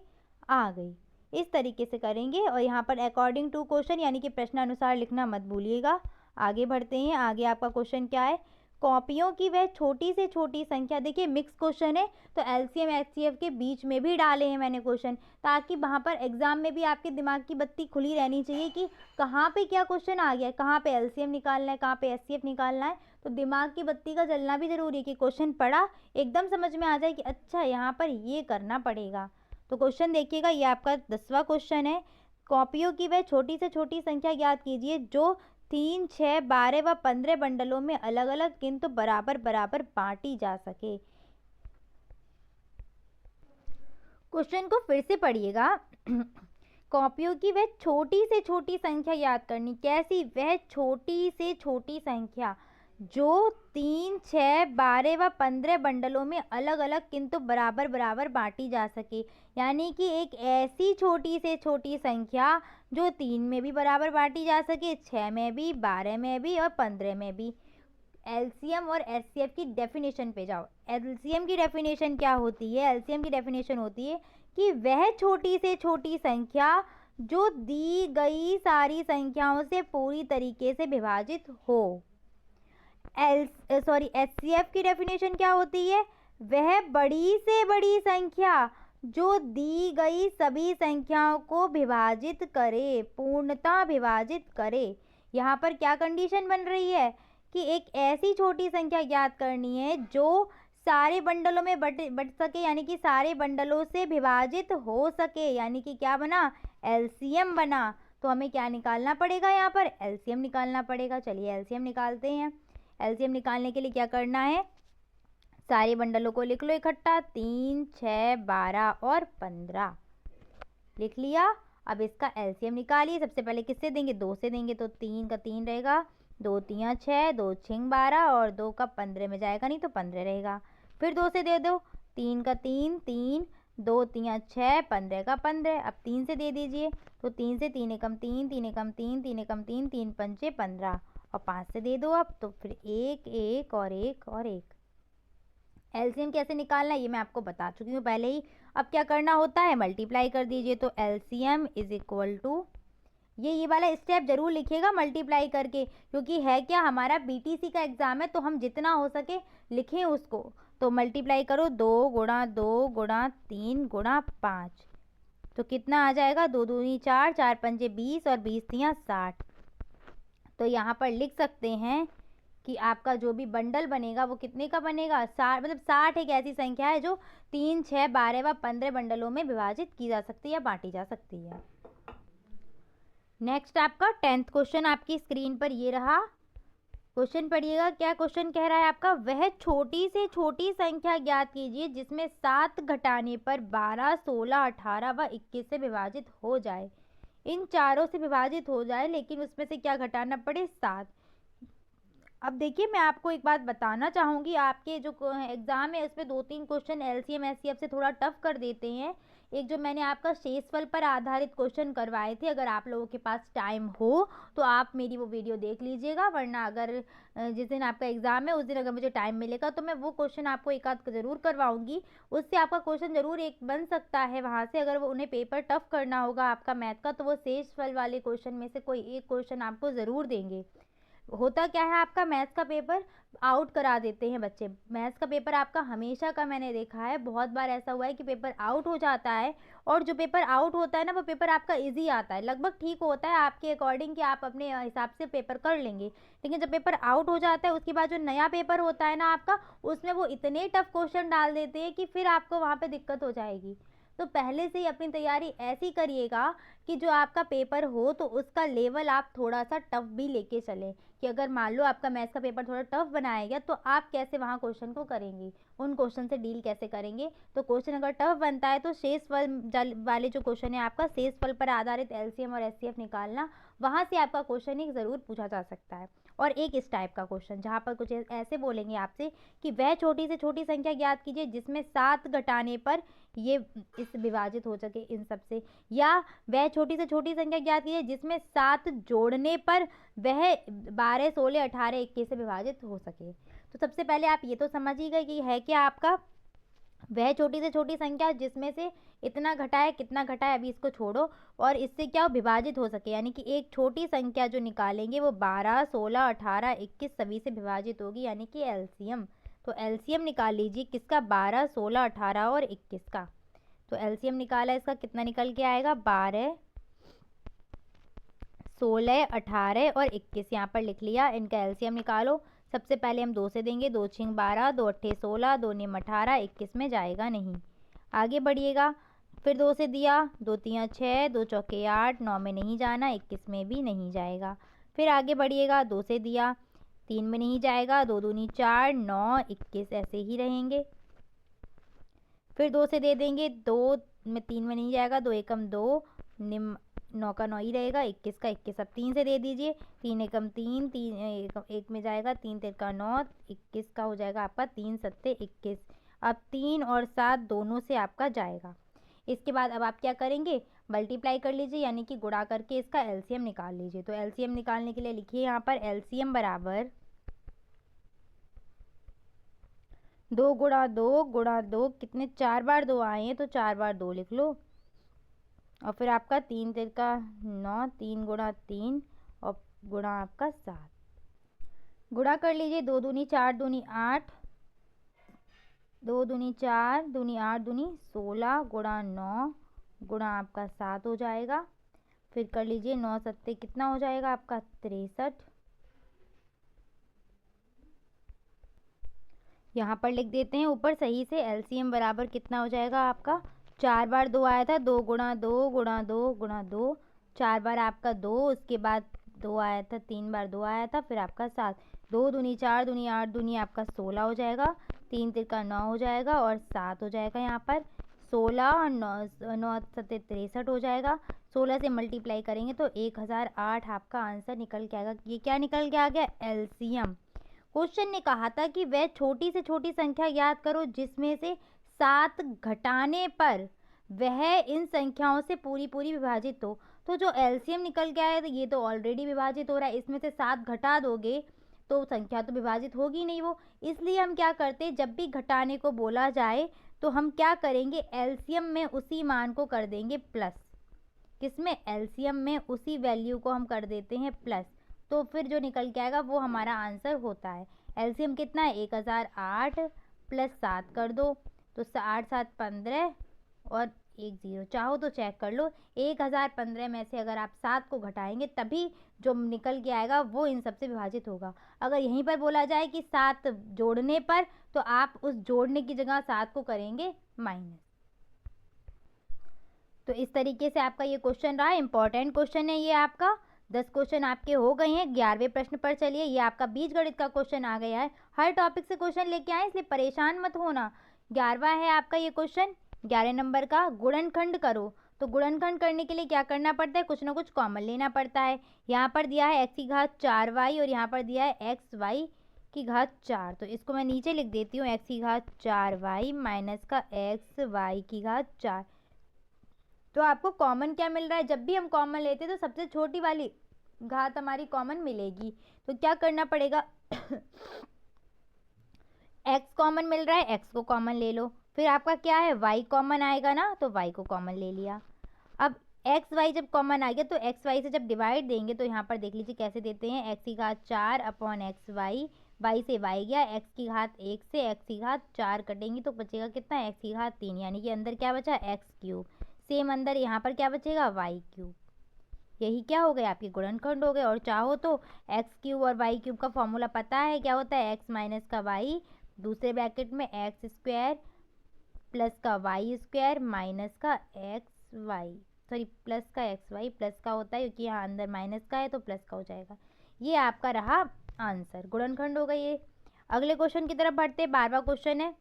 आ गई। इस तरीके से करेंगे। और यहाँ पर अकॉर्डिंग टू क्वेश्चन यानी कि प्रश्नानुसार लिखना मत भूलिएगा। आगे बढ़ते हैं। आगे आपका क्वेश्चन क्या है? कॉपियों की वह छोटी से छोटी संख्या, देखिए मिक्स क्वेश्चन है तो एलसीएम एचसीएफ के बीच में भी डाले हैं मैंने क्वेश्चन, ताकि वहाँ पर एग्जाम में भी आपके दिमाग की बत्ती खुली रहनी चाहिए कि कहाँ पे क्या क्वेश्चन आ गया है, कहाँ पे एलसीएम निकालना है, कहाँ पे एचसीएफ निकालना है। तो दिमाग की बत्ती का जलना भी जरूरी है कि क्वेश्चन पढ़ा एकदम समझ में आ जाए कि अच्छा यहाँ पर ये करना पड़ेगा। तो क्वेश्चन देखिएगा, ये आपका 10वां क्वेश्चन है। कॉपियों की वह छोटी से छोटी संख्या याद कीजिए जो 3, 6, 12 व 15 बंडलों में अलग अलग किंतु बराबर बराबर बांटी जा सके। क्वेश्चन को फिर से पढ़िएगा। कॉपियों की वह छोटी से छोटी संख्या याद करनी। कैसी? वह छोटी से छोटी संख्या जो 3, 6, 12 व 15 बंडलों में अलग अलग किंतु बराबर बराबर बांटी जा सके। यानी कि एक ऐसी छोटी से छोटी संख्या जो 3 में भी बराबर बांटी जा सके, 6 में भी, 12 में भी और 15 में भी। एलसीएम और एचसीएफ की डेफिनेशन पे जाओ। एलसीएम की डेफिनेशन क्या होती है? एलसीएम की डेफिनेशन होती है कि वह छोटी से छोटी संख्या जो दी गई सारी संख्याओं से पूरी तरीके से विभाजित हो। एचसीएफ की डेफिनेशन क्या होती है? वह बड़ी से बड़ी संख्या जो दी गई सभी संख्याओं को विभाजित करे, पूर्णतः विभाजित करे। यहाँ पर क्या कंडीशन बन रही है कि एक ऐसी छोटी संख्या ज्ञात करनी है जो सारे बंडलों में बट सके, यानी कि सारे बंडलों से विभाजित हो सके, यानी कि क्या बना? एलसीएम बना। तो हमें क्या निकालना पड़ेगा? यहाँ पर एलसीएम निकालना पड़ेगा। चलिए एलसीएम निकालते हैं। एलसीएम निकालने के लिए क्या करना है? सारे बंडलों को लिख लो इकट्ठा। 3, 6, 12 और 15 लिख लिया। अब इसका एलसीएम निकालिए। सबसे पहले किससे देंगे? 2 से देंगे, तो 3 का 3 रहेगा, 2 3 6, 2 6 12 और 2 का 15 में जाएगा नहीं तो 15 रहेगा। फिर 2 से दे दो, 3 का 3 3, 2 3 6, 15 का 15। अब 3 से दे दीजिए, तो 3 से 3 एकम 3, 3 एकम 3, 3 एकम 3, 3 पंचे 15। और 5 से दे दो अब, तो फिर 1 1 और 1 और 1। एलसीएम कैसे निकालना है ये मैं आपको बता चुकी हूँ पहले ही। अब क्या करना होता है, मल्टीप्लाई कर दीजिए। तो एलसीएम इज इक्वल टू, ये वाला स्टेप जरूर लिखिएगा मल्टीप्लाई करके, क्योंकि है क्या, हमारा बीटीसी का एग्जाम है, तो हम जितना हो सके लिखें उसको। तो मल्टीप्लाई करो, 2 × 2 × 3 × 5, तो कितना आ जाएगा, 2 दूनी 4, 4 पंजे 20 और 20 तियाँ 60। तो यहाँ पर लिख सकते हैं कि आपका जो भी बंडल बनेगा वो कितने का बनेगा, 60। मतलब 60 एक ऐसी संख्या है जो 3, 6, 12 व 15 बंडलों में विभाजित की जा सकती है, बांटी जा सकती है। नेक्स्ट आपका 10th क्वेश्चन आपकी स्क्रीन पर ये रहा। क्वेश्चन पढ़िएगा, क्या क्वेश्चन कह रहा है आपका, वह छोटी से छोटी संख्या ज्ञात कीजिए जिसमें 7 घटाने पर 12, 16, 18 व 21 से विभाजित हो जाए। इन चारों से विभाजित हो जाए लेकिन उसमें से क्या घटाना पड़े, 7। अब देखिए मैं आपको एक बात बताना चाहूँगी, आपके जो एग्ज़ाम है उसमें 2-3 क्वेश्चन एलसीएम एचसीएफ से थोड़ा टफ कर देते हैं। एक जो मैंने आपका शेषफल पर आधारित क्वेश्चन करवाए थे, अगर आप लोगों के पास टाइम हो तो आप मेरी वो वीडियो देख लीजिएगा, वरना अगर जिस दिन आपका एग्ज़ाम है उस दिन अगर मुझे टाइम मिलेगा तो मैं वो क्वेश्चन आपको एक आध ज़रूर करवाऊँगी। उससे आपका क्वेश्चन ज़रूर एक बन सकता है वहाँ से, अगर वो उन्हें पेपर टफ करना होगा आपका मैथ का, तो वो शेषफल वाले क्वेश्चन में से कोई एक क्वेश्चन आपको ज़रूर देंगे। होता क्या है, आपका मैथ्स का पेपर आउट करा देते हैं बच्चे। मैथ्स का पेपर आपका हमेशा का मैंने देखा है, बहुत बार ऐसा हुआ है कि पेपर आउट हो जाता है, और जो पेपर आउट होता है ना वो पेपर आपका इजी आता है, लगभग ठीक होता है आपके अकॉर्डिंग कि आप अपने हिसाब से पेपर कर लेंगे। लेकिन जब पेपर आउट हो जाता है उसके बाद जो नया पेपर होता है ना आपका, उसमें वो इतने टफ क्वेश्चन डाल देते हैं कि फिर आपको वहाँ पर दिक्कत हो जाएगी। तो पहले से ही अपनी तैयारी ऐसी करिएगा कि जो आपका पेपर हो तो उसका लेवल आप थोड़ा सा टफ भी लेके चलें, कि अगर मान लो आपका मैथ्स का पेपर थोड़ा टफ बनाया गया तो आप कैसे वहाँ क्वेश्चन को करेंगे, उन क्वेश्चन से डील कैसे करेंगे। तो क्वेश्चन अगर टफ बनता है तो शेषफल वाले जो क्वेश्चन है आपका, शेषफल पर आधारित एलसीएम और एचसीएफ निकालना, वहाँ से आपका क्वेश्चन एक ज़रूर पूछा जा सकता है। और एक इस टाइप का क्वेश्चन जहाँ पर कुछ ऐसे बोलेंगे आपसे कि वह छोटी से छोटी संख्या ज्ञात कीजिए जिसमें 7 घटाने पर ये इस विभाजित हो सके इन सब से, या वह छोटी से छोटी संख्या ज्ञात कीजिए जिसमें 7 जोड़ने पर वह 12, 16, 18, 21 से विभाजित हो सके। तो सबसे पहले आप ये तो समझ ही गए कि है क्या आपका, वह छोटी से छोटी संख्या जिसमें से इतना घटाए कितना घटाए अभी इसको छोड़ो, और इससे क्या विभाजित हो सके, यानी कि एक छोटी संख्या जो निकालेंगे वो 12, 16, 18, 21 सभी से विभाजित होगी, यानी कि एलसीएम। तो एलसीएम निकाल लीजिए किसका, 12, 16, 18 और 21 का। तो एलसीएम निकाला, इसका कितना निकल के आएगा, 12, 16, 18 और 21 यहाँ पर लिख लिया। इनका एलसीएम निकालो। सबसे पहले हम 2 से देंगे, 2 × 12, 2 × 8 16, 2 × 18, 21 में जाएगा नहीं। आगे बढ़िएगा, फिर 2 से दिया, 2 × 3 = 6, 2 × 4 = 8, 9 में नहीं जाना, 21 में भी नहीं जाएगा। फिर आगे बढ़िएगा, 2 से दिया, 3 में नहीं जाएगा, 2 दूनी 4, 9, 21 ऐसे ही रहेंगे। फिर 2 से दे देंगे, 2 में 3 में नहीं जाएगा, 2 एकम 2, 9 का 9 ही रहेगा, 21 का 21। अब 3 से दे दीजिए, 3 एकम 3, 3 1 में जाएगा, 3 3 का 9, 21 का हो जाएगा आपका 3 7 21। अब 3 और 7 दोनों से आपका जाएगा। इसके बाद अब आप क्या करेंगे, मल्टीप्लाई कर लीजिए, यानी कि गुणा करके इसका एलसीएम निकाल लीजिए। तो एलसीएम निकालने के लिए लिखिए यहाँ पर एलसीएम बराबर 2 × 2 × 2, कितने 4 बार 2 आए हैं तो 4 बार 2 लिख लो, और फिर आपका 3 3 का 9, 3 × 3 और गुणा आपका 7। गुणा कर लीजिए, 2 दूनी 4 दूनी 8, 2 दूनी 4 दूनी 8 दूनी 16 गुणा 9 गुणा आपका 7 हो जाएगा। फिर कर लीजिए 9 7 कितना हो जाएगा आपका 63। यहाँ पर लिख देते हैं ऊपर सही से, एलसीएम बराबर कितना हो जाएगा आपका, 4 बार 2 आया था, 2 × 2 × 2 × 2, 4 बार आपका 2, उसके बाद 2 आया था, 3 बार 2 आया था, फिर आपका 7, 2 दूनी 4 दूनी 8 दूनी आपका 16 हो जाएगा, 3 3 का 9 हो जाएगा और 7 हो जाएगा। यहाँ पर 16 और 9 9 7 63 हो जाएगा। 16 से मल्टीप्लाई करेंगे तो 1008 आपका आंसर निकल के आएगा। ये क्या निकल के आ गया, एलसीएम। क्वेश्चन ने कहा था कि वह छोटी से छोटी संख्या याद करो जिसमें से 7 घटाने पर वह इन संख्याओं से पूरी पूरी विभाजित हो। तो जो एलसीएम निकल के आया तो ये तो ऑलरेडी विभाजित हो रहा है, इसमें से 7 घटा दोगे तो संख्या तो विभाजित होगी नहीं वो। इसलिए हम क्या करते हैं, जब भी घटाने को बोला जाए तो हम क्या करेंगे, एलसीएम में उसी मान को कर देंगे प्लस। किसमें, एलसीएम में उसी वैल्यू को हम कर देते हैं प्लस। तो फिर जो निकल के आएगा वो हमारा आंसर होता है। एलसीएम कितना है, 1008 प्लस 7 कर दो तो 8 7 15 और 1 0। चाहो तो चेक कर लो, 1015 में से अगर आप 7 को घटाएंगे तभी जो निकल के आएगा वो इन सबसे विभाजित होगा। अगर यहीं पर बोला जाए कि 7 जोड़ने पर, तो आप उस जोड़ने की जगह 7 को करेंगे माइनस। तो इस तरीके से आपका ये क्वेश्चन रहा, इंपॉर्टेंट क्वेश्चन है ये आपका। 10 क्वेश्चन आपके हो गए हैं। 11वें प्रश्न पर चलिए। ये आपका बीजगणित का क्वेश्चन आ गया है। हर टॉपिक से क्वेश्चन लेके आए, इसलिए परेशान मत होना। 11वां है आपका ये क्वेश्चन, 11 नंबर का। गुणनखंड करो। तो गुणनखंड करने के लिए क्या करना पड़ता है, कुछ ना कुछ कॉमन लेना पड़ता है। यहाँ पर दिया है x की घात 4y और यहाँ पर दिया है xy की घात 4। तो इसको मैं नीचे लिख देती हूँ, x की घात 4y माइनस का xy की घात 4। तो आपको कॉमन क्या मिल रहा है, जब भी हम कॉमन लेते हैं तो सबसे छोटी वाली घात हमारी कॉमन मिलेगी। तो क्या करना पड़ेगा x कॉमन मिल रहा है, x को कॉमन ले लो। फिर आपका क्या है, y कॉमन आएगा ना, तो y को कॉमन ले लिया। अब x y जब कॉमन आ गया तो x y से जब डिवाइड देंगे तो यहाँ पर देख लीजिए कैसे देते हैं, x की घात 4 अपॉन एक्स वाई, y से y गया, x की घात 1 से x की घात 4 कटेंगी तो बचेगा कितना, x की घात 3, यानी कि अंदर क्या बचा, x क्यूब। सेम अंदर यहाँ पर क्या बचेगा, y क्यूब। यही क्या हो गए, आपके गुणनखंड हो गए। और चाहो तो x क्यूब और y क्यूब का फॉर्मूला पता है, क्या होता है, x माइनस का y दूसरे ब्रैकेट में एक्स स्क्वायर प्लस का वाई स्क्वायर माइनस का एक्स वाई, सॉरी प्लस का एक्स वाई, प्लस का होता है क्योंकि यहाँ अंदर माइनस का है तो प्लस का हो जाएगा। ये आपका रहा आंसर, गुणनखंड हो गई ये। अगले क्वेश्चन की तरफ बढ़ते, 12वां क्वेश्चन है,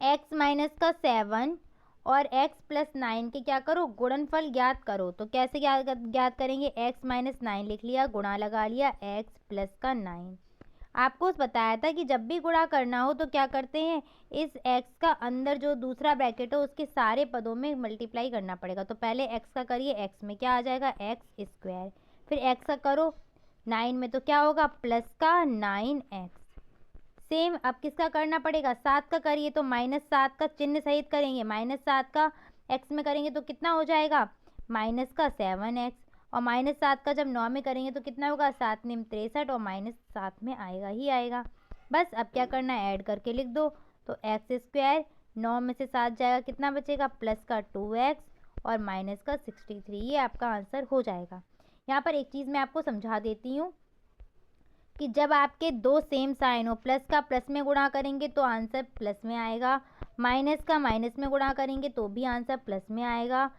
x माइनस का 7 और x प्लस 9 के क्या करो, गुणनफल ज्ञात करो। तो कैसे ज्ञात करेंगे, x माइनस 9 लिख लिया, गुणा लगा लिया x प्लस का 9। आपको बताया था कि जब भी गुणा करना हो तो क्या करते हैं, इस x का अंदर जो दूसरा ब्रैकेट है उसके सारे पदों में मल्टीप्लाई करना पड़ेगा। तो पहले x का करिए, x में क्या आ जाएगा, एक्स स्क्वायर। फिर x का करो 9 में तो क्या होगा, प्लस का 9x। सेम अब किसका करना पड़ेगा, 7 का करिए तो -7 का चिन्ह सहित करेंगे, -7 का x में करेंगे तो कितना हो जाएगा, माइनस का 7x। और -7 का जब 9 में करेंगे तो कितना होगा, 7 9 63 और -7 में आएगा ही आएगा। बस अब क्या करना है, ऐड करके लिख दो। तो एक्स स्क्वायर 9 में से 7 जाएगा, कितना बचेगा, प्लस का 2x और माइनस का 63। ये आपका आंसर हो जाएगा। यहाँ पर एक चीज़ मैं आपको समझा देती हूँ कि जब आपके दो सेम साइन हो, प्लस का प्लस में गुणा करेंगे तो आंसर प्लस में आएगा, माइनस का माइनस में गुणा करेंगे तो भी आंसर प्लस में आएगा।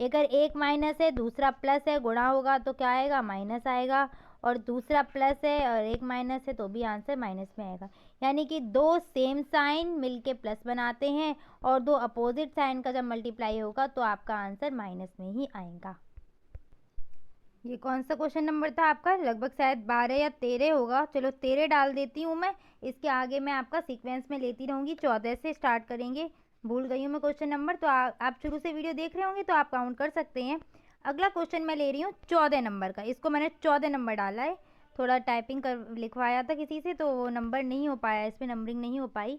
अगर एक माइनस है दूसरा प्लस है, गुणा होगा तो क्या आएगा, माइनस आएगा। और दूसरा प्लस है और एक माइनस है तो भी आंसर माइनस में आएगा। यानी कि दो सेम साइन मिलके प्लस बनाते हैं और दो अपोजिट साइन का जब मल्टीप्लाई होगा तो आपका आंसर माइनस में ही आएगा। ये कौन सा क्वेश्चन नंबर था आपका, लगभग शायद 12 या 13 होगा। चलो 13 डाल देती हूँ मैं, इसके आगे मैं आपका सीक्वेंस में लेती रहूँगी। 14 से स्टार्ट करेंगे, भूल गई हूँ मैं क्वेश्चन नंबर। तो आप शुरू से वीडियो देख रहे होंगे तो आप काउंट कर सकते हैं। अगला क्वेश्चन मैं ले रही हूँ 14 नंबर का, इसको मैंने 14 नंबर डाला है। थोड़ा टाइपिंग कर लिखवाया था किसी से तो वो नंबर नहीं हो पाया, इस पर नंबरिंग नहीं हो पाई।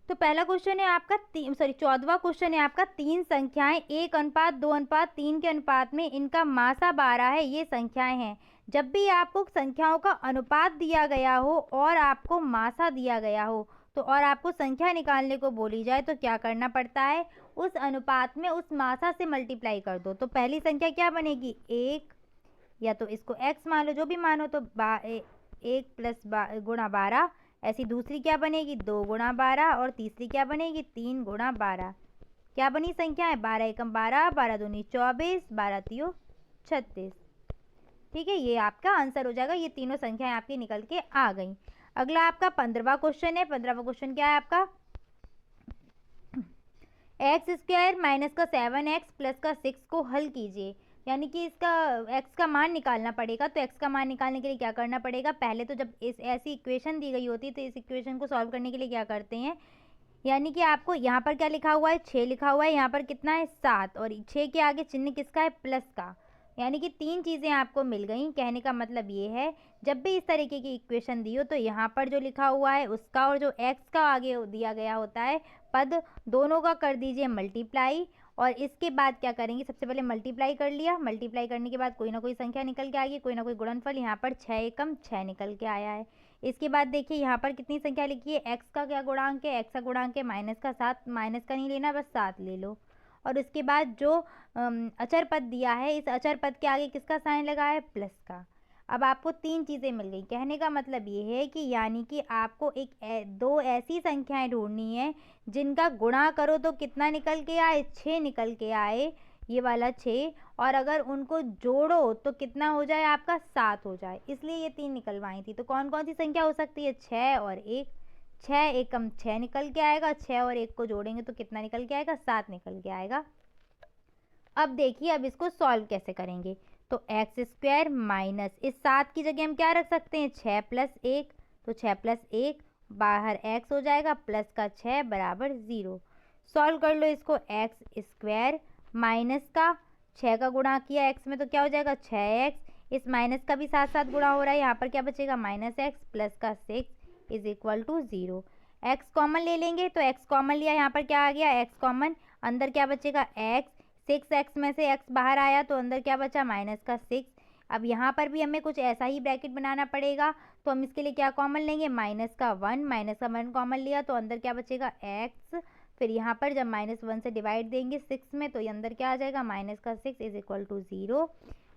तो पहला क्वेश्चन है आपका 14वां क्वेश्चन है आपका, 3 संख्याएं 1:2:3 के अनुपात में इनका मासा 12 है, ये संख्याएं हैं। जब भी आपको संख्याओं का अनुपात दिया गया हो और आपको मासा दिया गया हो तो और आपको संख्या निकालने को बोली जाए तो क्या करना पड़ता है, उस अनुपात में उस मासा से मल्टीप्लाई कर दो। तो पहली संख्या क्या बनेगी, 1, या तो इसको x मान लो, जो भी मानो, तो 1 प्लस गुणा 12। ऐसी दूसरी क्या बनेगी, 2 गुणा 12 और तीसरी क्या बनेगी, 3 गुणा 12। क्या बनी संख्या है, 12 एकम 12, 12 दूनी 24, 12 तियो 36। ठीक है, ये आपका आंसर हो जाएगा। ये तीनों संख्याएं आपकी निकल के आ गई। अगला आपका 15वां क्वेश्चन है। 15वां क्वेश्चन क्या है आपका, एक्स स्क्वायर माइनस का 7x प्लस का 6 को हल कीजिए। यानी कि इसका x का मान निकालना पड़ेगा। तो x का मान निकालने के लिए क्या करना पड़ेगा, पहले तो जब इस ऐसी इक्वेशन दी गई होती है तो इस इक्वेशन को सॉल्व करने के लिए क्या करते हैं, यानी कि आपको यहाँ पर क्या लिखा हुआ है, 6 लिखा हुआ है, यहाँ पर कितना है 7 और 6 के आगे चिन्ह किसका है, प्लस का। यानी कि 3 चीज़ें आपको मिल गई। कहने का मतलब ये है, जब भी इस तरीके की इक्वेशन दी हो तो यहाँ पर जो लिखा हुआ है उसका और जो एक्स का आगे दिया गया होता है पद, दोनों का कर दीजिए मल्टीप्लाई। और इसके बाद क्या करेंगे, सबसे पहले मल्टीप्लाई कर लिया, मल्टीप्लाई करने के बाद कोई ना कोई संख्या निकल के आ गई, कोई ना कोई गुणनफल। यहाँ पर 6 एकम 6 निकल के आया है। इसके बाद देखिए यहाँ पर कितनी संख्या लिखी है, एक्स का क्या गुणांक है, एक्स का गुणांक है माइनस का 7, माइनस का नहीं लेना, बस 7 ले लो। और उसके बाद जो अचर पद दिया है, इस अचर पद के आगे किसका साइन लगा है, प्लस का। अब आपको 3 चीज़ें मिल गई। कहने का मतलब ये है कि यानी कि आपको दो ऐसी संख्याएं ढूंढनी है जिनका गुणा करो तो कितना निकल के आए, 6 निकल के आए, ये वाला 6। और अगर उनको जोड़ो तो कितना हो जाए आपका, 7 हो जाए। इसलिए ये 3 निकलवाई थी। तो कौन कौन सी संख्या हो सकती है, 6 और 1। 6 एकम 6 निकल के आएगा, 6 और 1 को जोड़ेंगे तो कितना निकल के आएगा, 7 निकल के आएगा। अब देखिए अब इसको सॉल्व कैसे करेंगे। तो एक्स स्क्वायर माइनस इस 7 की जगह हम क्या रख सकते हैं, 6 प्लस 1। तो 6 प्लस 1 बाहर एक्स हो जाएगा, प्लस का 6 बराबर 0। सॉल्व कर लो इसको, एक्स स्क्वायर माइनस का 6 का गुणा किया एक्स में तो क्या हो जाएगा, 6x। इस माइनस का भी साथ साथ गुणा हो रहा है, यहाँ पर क्या बचेगा, माइनस एक्स प्लस का 6 is equal to 0। X common ले लेंगे तो एक्स कॉमन लिया, यहाँ पर क्या आ गया, एक्स कॉमन। अंदर क्या बचेगा, एक्स। 6x में से x बाहर आया तो अंदर क्या बचा, माइनस का 6। अब यहाँ पर भी हमें कुछ ऐसा ही ब्रैकेट बनाना पड़ेगा, तो हम इसके लिए क्या कॉमन लेंगे, माइनस का 1। माइनस का 1 कॉमन लिया तो अंदर क्या बचेगा, x। फिर यहाँ पर जब -1 से डिवाइड देंगे 6 में तो ये अंदर क्या आ जाएगा, माइनस का 6 इज इक्वल टू 0।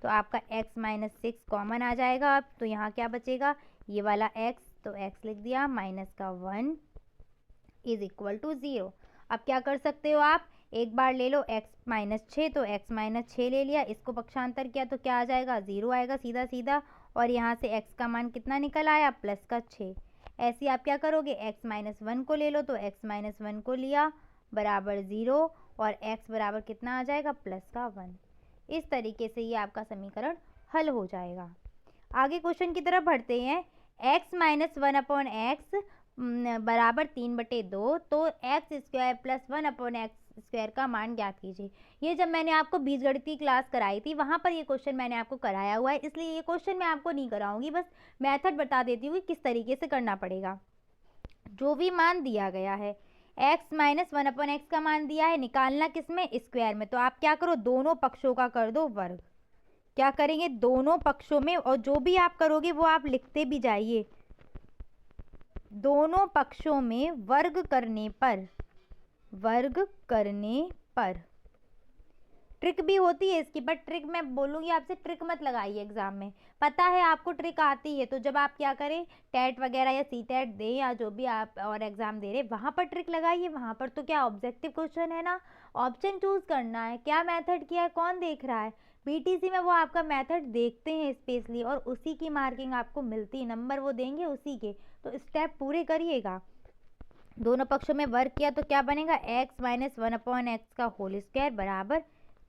तो आपका x माइनस 6 कॉमन आ जाएगा। अब तो यहाँ क्या बचेगा, ये वाला x, तो x लिख दिया, माइनस का 1 इज इक्वल टू 0। अब क्या कर सकते हो आप, एक बार ले लो x माइनस 6, तो x माइनस 6 ले लिया, इसको पक्षांतर किया तो क्या आ जाएगा, 0 आएगा सीधा सीधा। और यहाँ से x का मान कितना निकल आया, प्लस का 6। ऐसे आप क्या करोगे, x माइनस 1 को ले लो, तो x माइनस 1 को लिया बराबर 0 और x बराबर कितना आ जाएगा, प्लस का 1। इस तरीके से ये आपका समीकरण हल हो जाएगा। आगे क्वेश्चन की तरफ बढ़ते हैं। x माइनस 1 अपॉन एक्स बराबर 3/2, तो x square plus 1 upon x square का मान ज्ञात कीजिए। ये जब मैंने आपको बीजगणित की क्लास कराई थी वहाँ पर ये क्वेश्चन मैंने आपको कराया हुआ है, इसलिए ये क्वेश्चन मैं आपको नहीं कराऊंगी, बस मेथड बता देती हूँ किस तरीके से करना पड़ेगा। जो भी मान दिया गया है, x माइनस 1 अपॉन एक्स का मान दिया है, निकालना किस में, स्क्वायर में। तो आप क्या करो, दोनों पक्षों का कर दो वर्ग। क्या करेंगे, दोनों पक्षों में, और जो भी आप करोगे वो आप लिखते भी जाइए। दोनों पक्षों में वर्ग करने पर ट्रिक भी होती है इसकी, बट ट्रिक मैं बोलूँगी आपसे, ट्रिक मत लगाइए एग्जाम में। पता है आपको ट्रिक आती है, तो जब आप क्या करें, टेट वगैरह या सीटेट दें या जो भी आप और एग्जाम दे रहे वहाँ पर ट्रिक लगाइए। वहाँ पर तो क्या ऑब्जेक्टिव क्वेश्चन है ना, ऑप्शन चूज करना है, क्या मेथड किया है, कौन देख रहा है। बीटीसी में वो आपका मेथड देखते हैं स्पेशली, और उसी की मार्किंग आपको मिलती है, नंबर वो देंगे उसी के। तो स्टेप पूरे करिएगा। दोनों पक्षों में वर्ग किया तो क्या बनेगा, x माइनस 1 अपॉन एक्स का होल स्क्वायर बराबर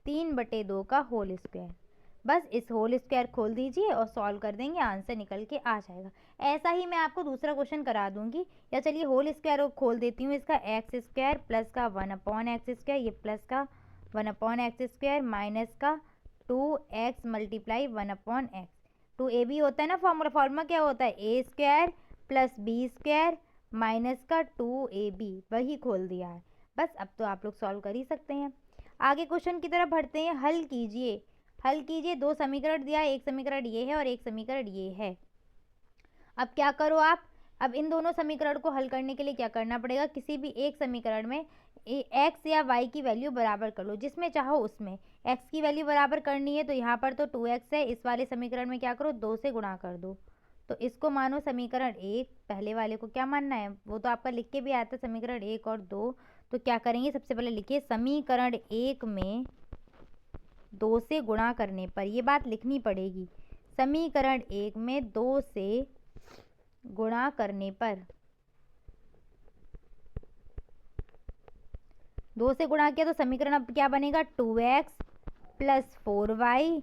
3/2 का होल स्क्वायर। बस इस होल स्क्वायर खोल दीजिए और सॉल्व कर देंगे, आंसर निकल के आ जाएगा। ऐसा ही मैं आपको दूसरा क्वेश्चन करा दूंगी, या चलिए होल स्क्वायर खोल देती हूँ इसका, एक्स स्क्वायर प्लस का 1 अपॉन एक्स स्क्वायर, ये प्लस का 1 अपॉन एक्स स्क्वायर माइनस का 2x multiply 1 upon x. 2ab होता है ना फॉर्मूला क्या होता है, A square plus B square minus का 2ab, वही खोल दिया है। बस अब तो आप लोग सॉल्व कर ही सकते हैं। आगे क्वेश्चन की तरफ बढ़ते हैं। हल कीजिए। दो समीकरण दिया है, एक समीकरण ये है और एक समीकरण ये है। अब क्या करो आप, अब इन दोनों समीकरण को हल करने के लिए क्या करना पड़ेगा, किसी भी एक समीकरण में x या y की वैल्यू बराबर कर लो, जिसमें चाहो उसमें। x की वैल्यू बराबर करनी है तो यहाँ पर तो 2x है, इस वाले समीकरण में क्या करो, 2 से गुणा कर दो। तो इसको मानो समीकरण 1, पहले वाले को क्या मानना है, वो तो आपका लिख के भी आता है, समीकरण 1 और 2। तो क्या करेंगे, सबसे पहले लिखिए समीकरण 1 में 2 से गुणा करने पर, ये बात लिखनी पड़ेगी, समीकरण 1 में 2 से गुणा करने पर, 2 से गुणा किया तो समीकरण अब क्या बनेगा, 2x प्लस 4y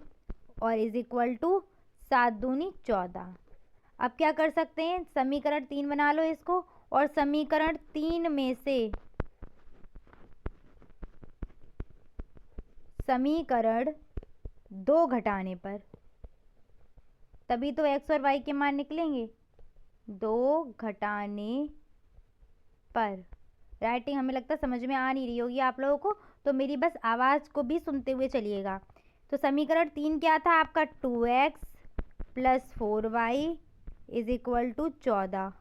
और इज इक्वल टू 7 दूनी 14। अब क्या कर सकते हैं, समीकरण 3 बना लो इसको, और समीकरण 3 में से समीकरण 2 घटाने पर, तभी तो x और y के मान निकलेंगे। 2 घटाने पर। राइटिंग हमें लगता है समझ में आ नहीं रही होगी आप लोगों को, तो मेरी बस आवाज़ को भी सुनते हुए चलिएगा। तो समीकरण 3 क्या था आपका? 2x plus 4y is equal to 14।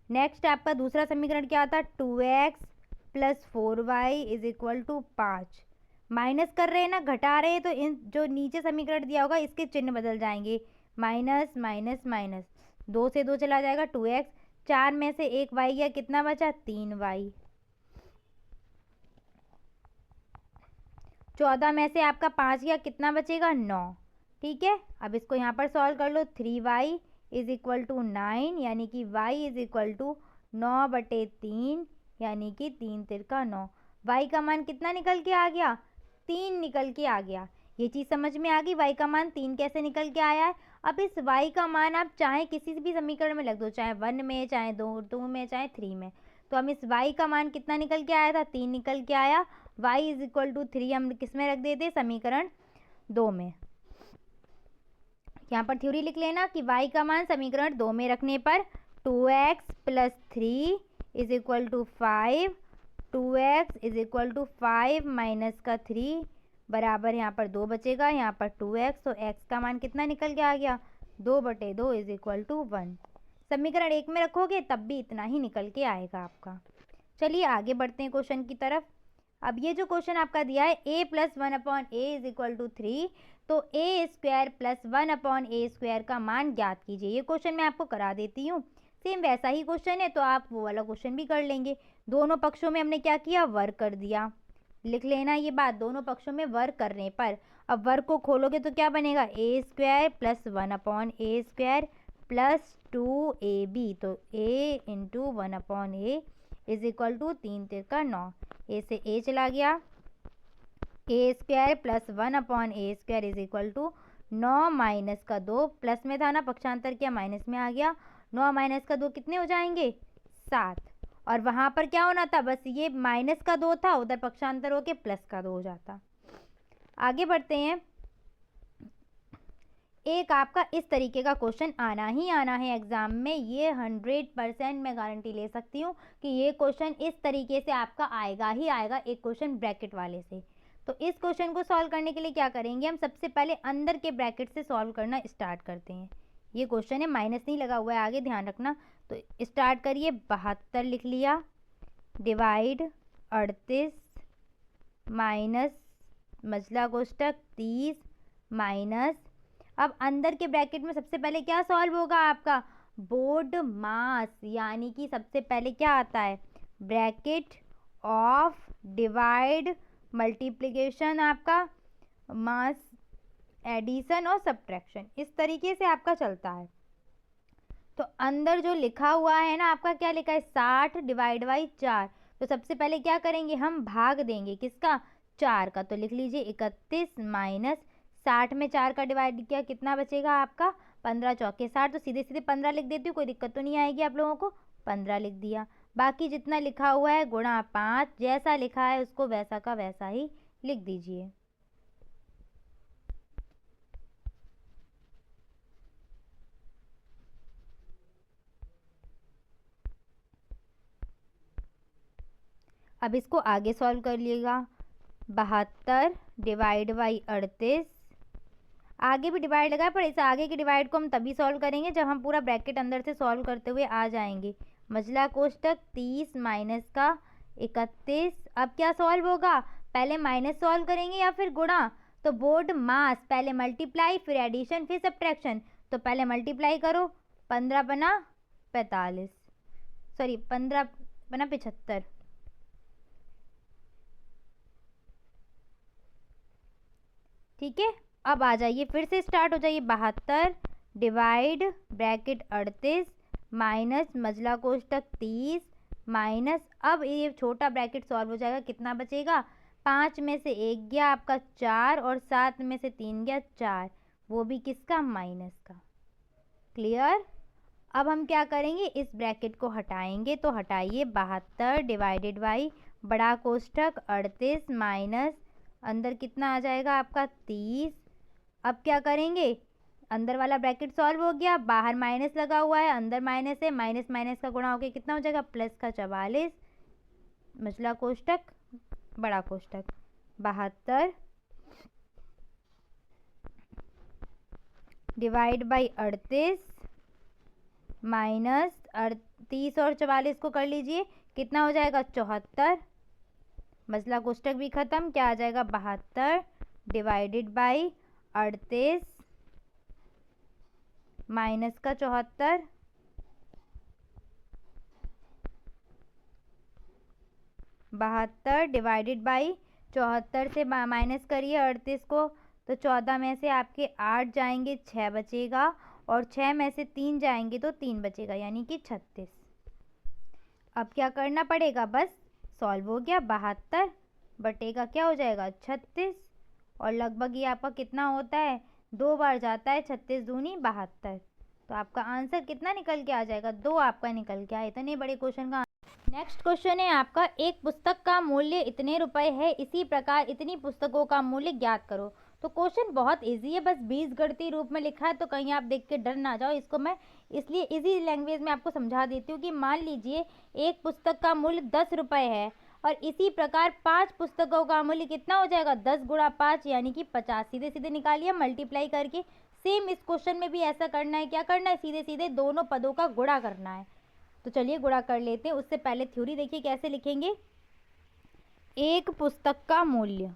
Next आपका दूसरा समीकरण क्या था? 2x plus 4y is equal to 5। Minus कर रहे हैं ना, घटा रहे हैं, तो इन जो नीचे समीकरण दिया होगा इसके चिन्ह बदल जाएंगे। माइनस माइनस माइनस, 2 से 2 चला जाएगा 2x, 4 में से 1 y गया, कितना बचा? 3y। 14 में से आपका 5 गया, कितना बचेगा? 9। ठीक है, अब इसको यहाँ पर सॉल्व कर लो। 3y इज इक्वल टू 9, यानी कि y इज इक्वल टू 9/3, यानी कि 3 तिरका 9। y का मान कितना निकल के आ गया? 3 निकल के आ गया। ये चीज़ समझ में आ गई, y का मान 3 कैसे निकल के आया है। अब इस y का मान आप चाहे किसी भी समीकरण में लग दो, चाहे 1 में, चाहे 2 में, चाहे 3 में। तो हम इस y का मान कितना निकल के आया था? 3 निकल के आया। y इज इक्वल टू 3 हम किस में रख देते? समीकरण 2 में। यहाँ पर थ्योरी लिख लेना कि y का मान समीकरण 2 में रखने पर 2x plus 3 is equal to 5, 2x is equal to 5 minus का 3 बराबर, यहाँ पर 2 बचेगा, यहाँ पर 2x, तो x का मान कितना निकल के आ गया? 2/2 इज इक्वल टू 1। समीकरण 1 में रखोगे तब भी इतना ही निकल के आएगा आपका। चलिए आगे बढ़ते हैं क्वेश्चन की तरफ। अब ये जो क्वेश्चन आपका दिया है a plus 1/a is equal to 3, तो a square plus 1/a square का मान ज्ञात कीजिए। ये क्वेश्चन मैं आपको करा देती हूँ, सेम वैसा ही क्वेश्चन है, तो आप वो वाला क्वेश्चन भी कर लेंगे। दोनों पक्षों में हमने क्या किया? वर्ग कर दिया। लिख लेना ये बात, दोनों पक्षों में वर्ग करने पर। अब वर्ग को खोलोगे तो क्या बनेगा? a square plus 1/a square plus 2ab, तो a into 1/a is equal to 3 तिरका 9। a से a चला गया, a square plus 1/a square is equal to 9 minus का 2, प्लस में था ना, पक्षांतर किया, माइनस में आ गया। 9 माइनस का 2 कितने हो जाएंगे? 7। और वहाँ पर क्या होना था? बस ये माइनस का 2 था, उधर पक्षांतर होके प्लस का 2 हो जाता। आगे बढ़ते हैं। एक आपका इस तरीके का क्वेश्चन आना ही आना है एग्जाम में, ये 100% मैं गारंटी ले सकती हूँ कि ये क्वेश्चन इस तरीके से आपका आएगा ही आएगा, एक क्वेश्चन ब्रैकेट वाले से। तो इस क्वेश्चन को सॉल्व करने के लिए क्या करेंगे? हम सबसे पहले अंदर के ब्रैकेट से सॉल्व करना स्टार्ट करते हैं। ये क्वेश्चन है, माइनस नहीं लगा हुआ है आगे, ध्यान रखना। तो स्टार्ट करिए। 72 लिख लिया, डिवाइड 38 माइनस मझला कोष्टक 30 माइनस, अब अंदर के ब्रैकेट में सबसे पहले क्या सॉल्व होगा आपका? बोर्ड मास, यानी कि सबसे पहले क्या आता है? ब्रैकेट ऑफ डिवाइड मल्टीप्लिकेशन, आपका मास एडिशन और सब्ट्रैक्शन, इस तरीके से आपका चलता है। तो अंदर जो लिखा हुआ है ना आपका, क्या लिखा है? 60 डिवाइड बाई 4। तो सबसे पहले क्या करेंगे? हम भाग देंगे, किसका? 4 का। तो लिख लीजिए 31 माइनस 60 में 4 का डिवाइड किया, कितना बचेगा आपका? 15 चौके 60, तो सीधे सीधे 15 लिख देती हूँ, कोई दिक्कत तो नहीं आएगी आप लोगों को। 15 लिख दिया। बाकी जितना लिखा हुआ है गुणा 5, जैसा लिखा है उसको वैसा का वैसा ही लिख दीजिए। अब इसको आगे सॉल्व कर लिएगा। 72 डिवाइड बाई 38, आगे भी डिवाइड लगा है, पर इस आगे के डिवाइड को हम तभी सॉल्व करेंगे जब हम पूरा ब्रैकेट अंदर से सॉल्व करते हुए आ जाएंगे। मझला कोष्टक 30 माइनस का 31। अब क्या सॉल्व होगा? पहले माइनस सॉल्व करेंगे या फिर गुणा? तो बोर्ड मास, पहले मल्टीप्लाई फिर एडिशन फिर सब्ट्रैक्शन। तो पहले मल्टीप्लाई करो, 15 बना 45, सॉरी 15 बना 75। ठीक है, अब आ जाइए फिर से स्टार्ट हो जाइए। 72 डिवाइड ब्रैकेट 38 माइनस मझला कोष्टक 30 माइनस, अब ये छोटा ब्रैकेट सॉल्व हो जाएगा, कितना बचेगा? 5 में से 1 गया आपका 4 और 7 में से 3 गया 4, वो भी किसका? माइनस का। क्लियर? अब हम क्या करेंगे? इस ब्रैकेट को हटाएंगे, तो हटाइए। 72 डिवाइडेड बाई बड़ा कोष्टक 38 माइनस, अंदर कितना आ जाएगा आपका? 30 अब क्या करेंगे, अंदर वाला ब्रैकेट सॉल्व हो गया, बाहर माइनस लगा हुआ है, अंदर माइनस है, माइनस माइनस का गुणा होकर कितना हो जाएगा, प्लस का 44, मछला कोष्टक बड़ा कोष्टक 72 डिवाइड बाई 38 माइनस 38 और 44 को कर लीजिए, कितना हो जाएगा 74, मसला कोष्टक भी खत्म, क्या आ जाएगा 72 डिवाइडेड बाई 38 माइनस का 74, बहत्तर डिवाइडेड बाई 74 से माइनस करिए 38 को, तो 14 में से आपके 8 जाएंगे, 6 बचेगा, और 6 में से 3 जाएंगे तो 3 बचेगा, यानी कि 36। अब क्या करना पड़ेगा, बस सॉल्व हो गया, 72 बटेगा क्या हो जाएगा 36, और लगभग ये आपका कितना होता है, 2 बार जाता है, 36 दूनी 72, तो आपका आंसर कितना निकल के आ जाएगा, 2 आपका निकल के आया। इतने बड़े क्वेश्चन का नेक्स्ट क्वेश्चन है आपका, एक पुस्तक का मूल्य इतने रुपए है, इसी प्रकार इतनी पुस्तकों का मूल्य ज्ञात करो। तो क्वेश्चन बहुत इजी है, बस बीजगणितीय रूप में लिखा है, तो कहीं आप देख के डर ना जाओ। इसको मैं इसलिए इजी लैंग्वेज में आपको समझा देती हूँ कि मान लीजिए एक पुस्तक का मूल्य 10 रुपये है, और इसी प्रकार 5 पुस्तकों का मूल्य कितना हो जाएगा, 10 गुणा 5 यानी कि 50। सीधे सीधे निकालिए मल्टीप्लाई करके। सेम इस क्वेश्चन में भी ऐसा करना है, क्या करना है, सीधे सीधे दोनों पदों का गुणा करना है। तो चलिए गुणा कर लेते हैं। उससे पहले थ्योरी देखिए कैसे लिखेंगे, एक पुस्तक का मूल्य,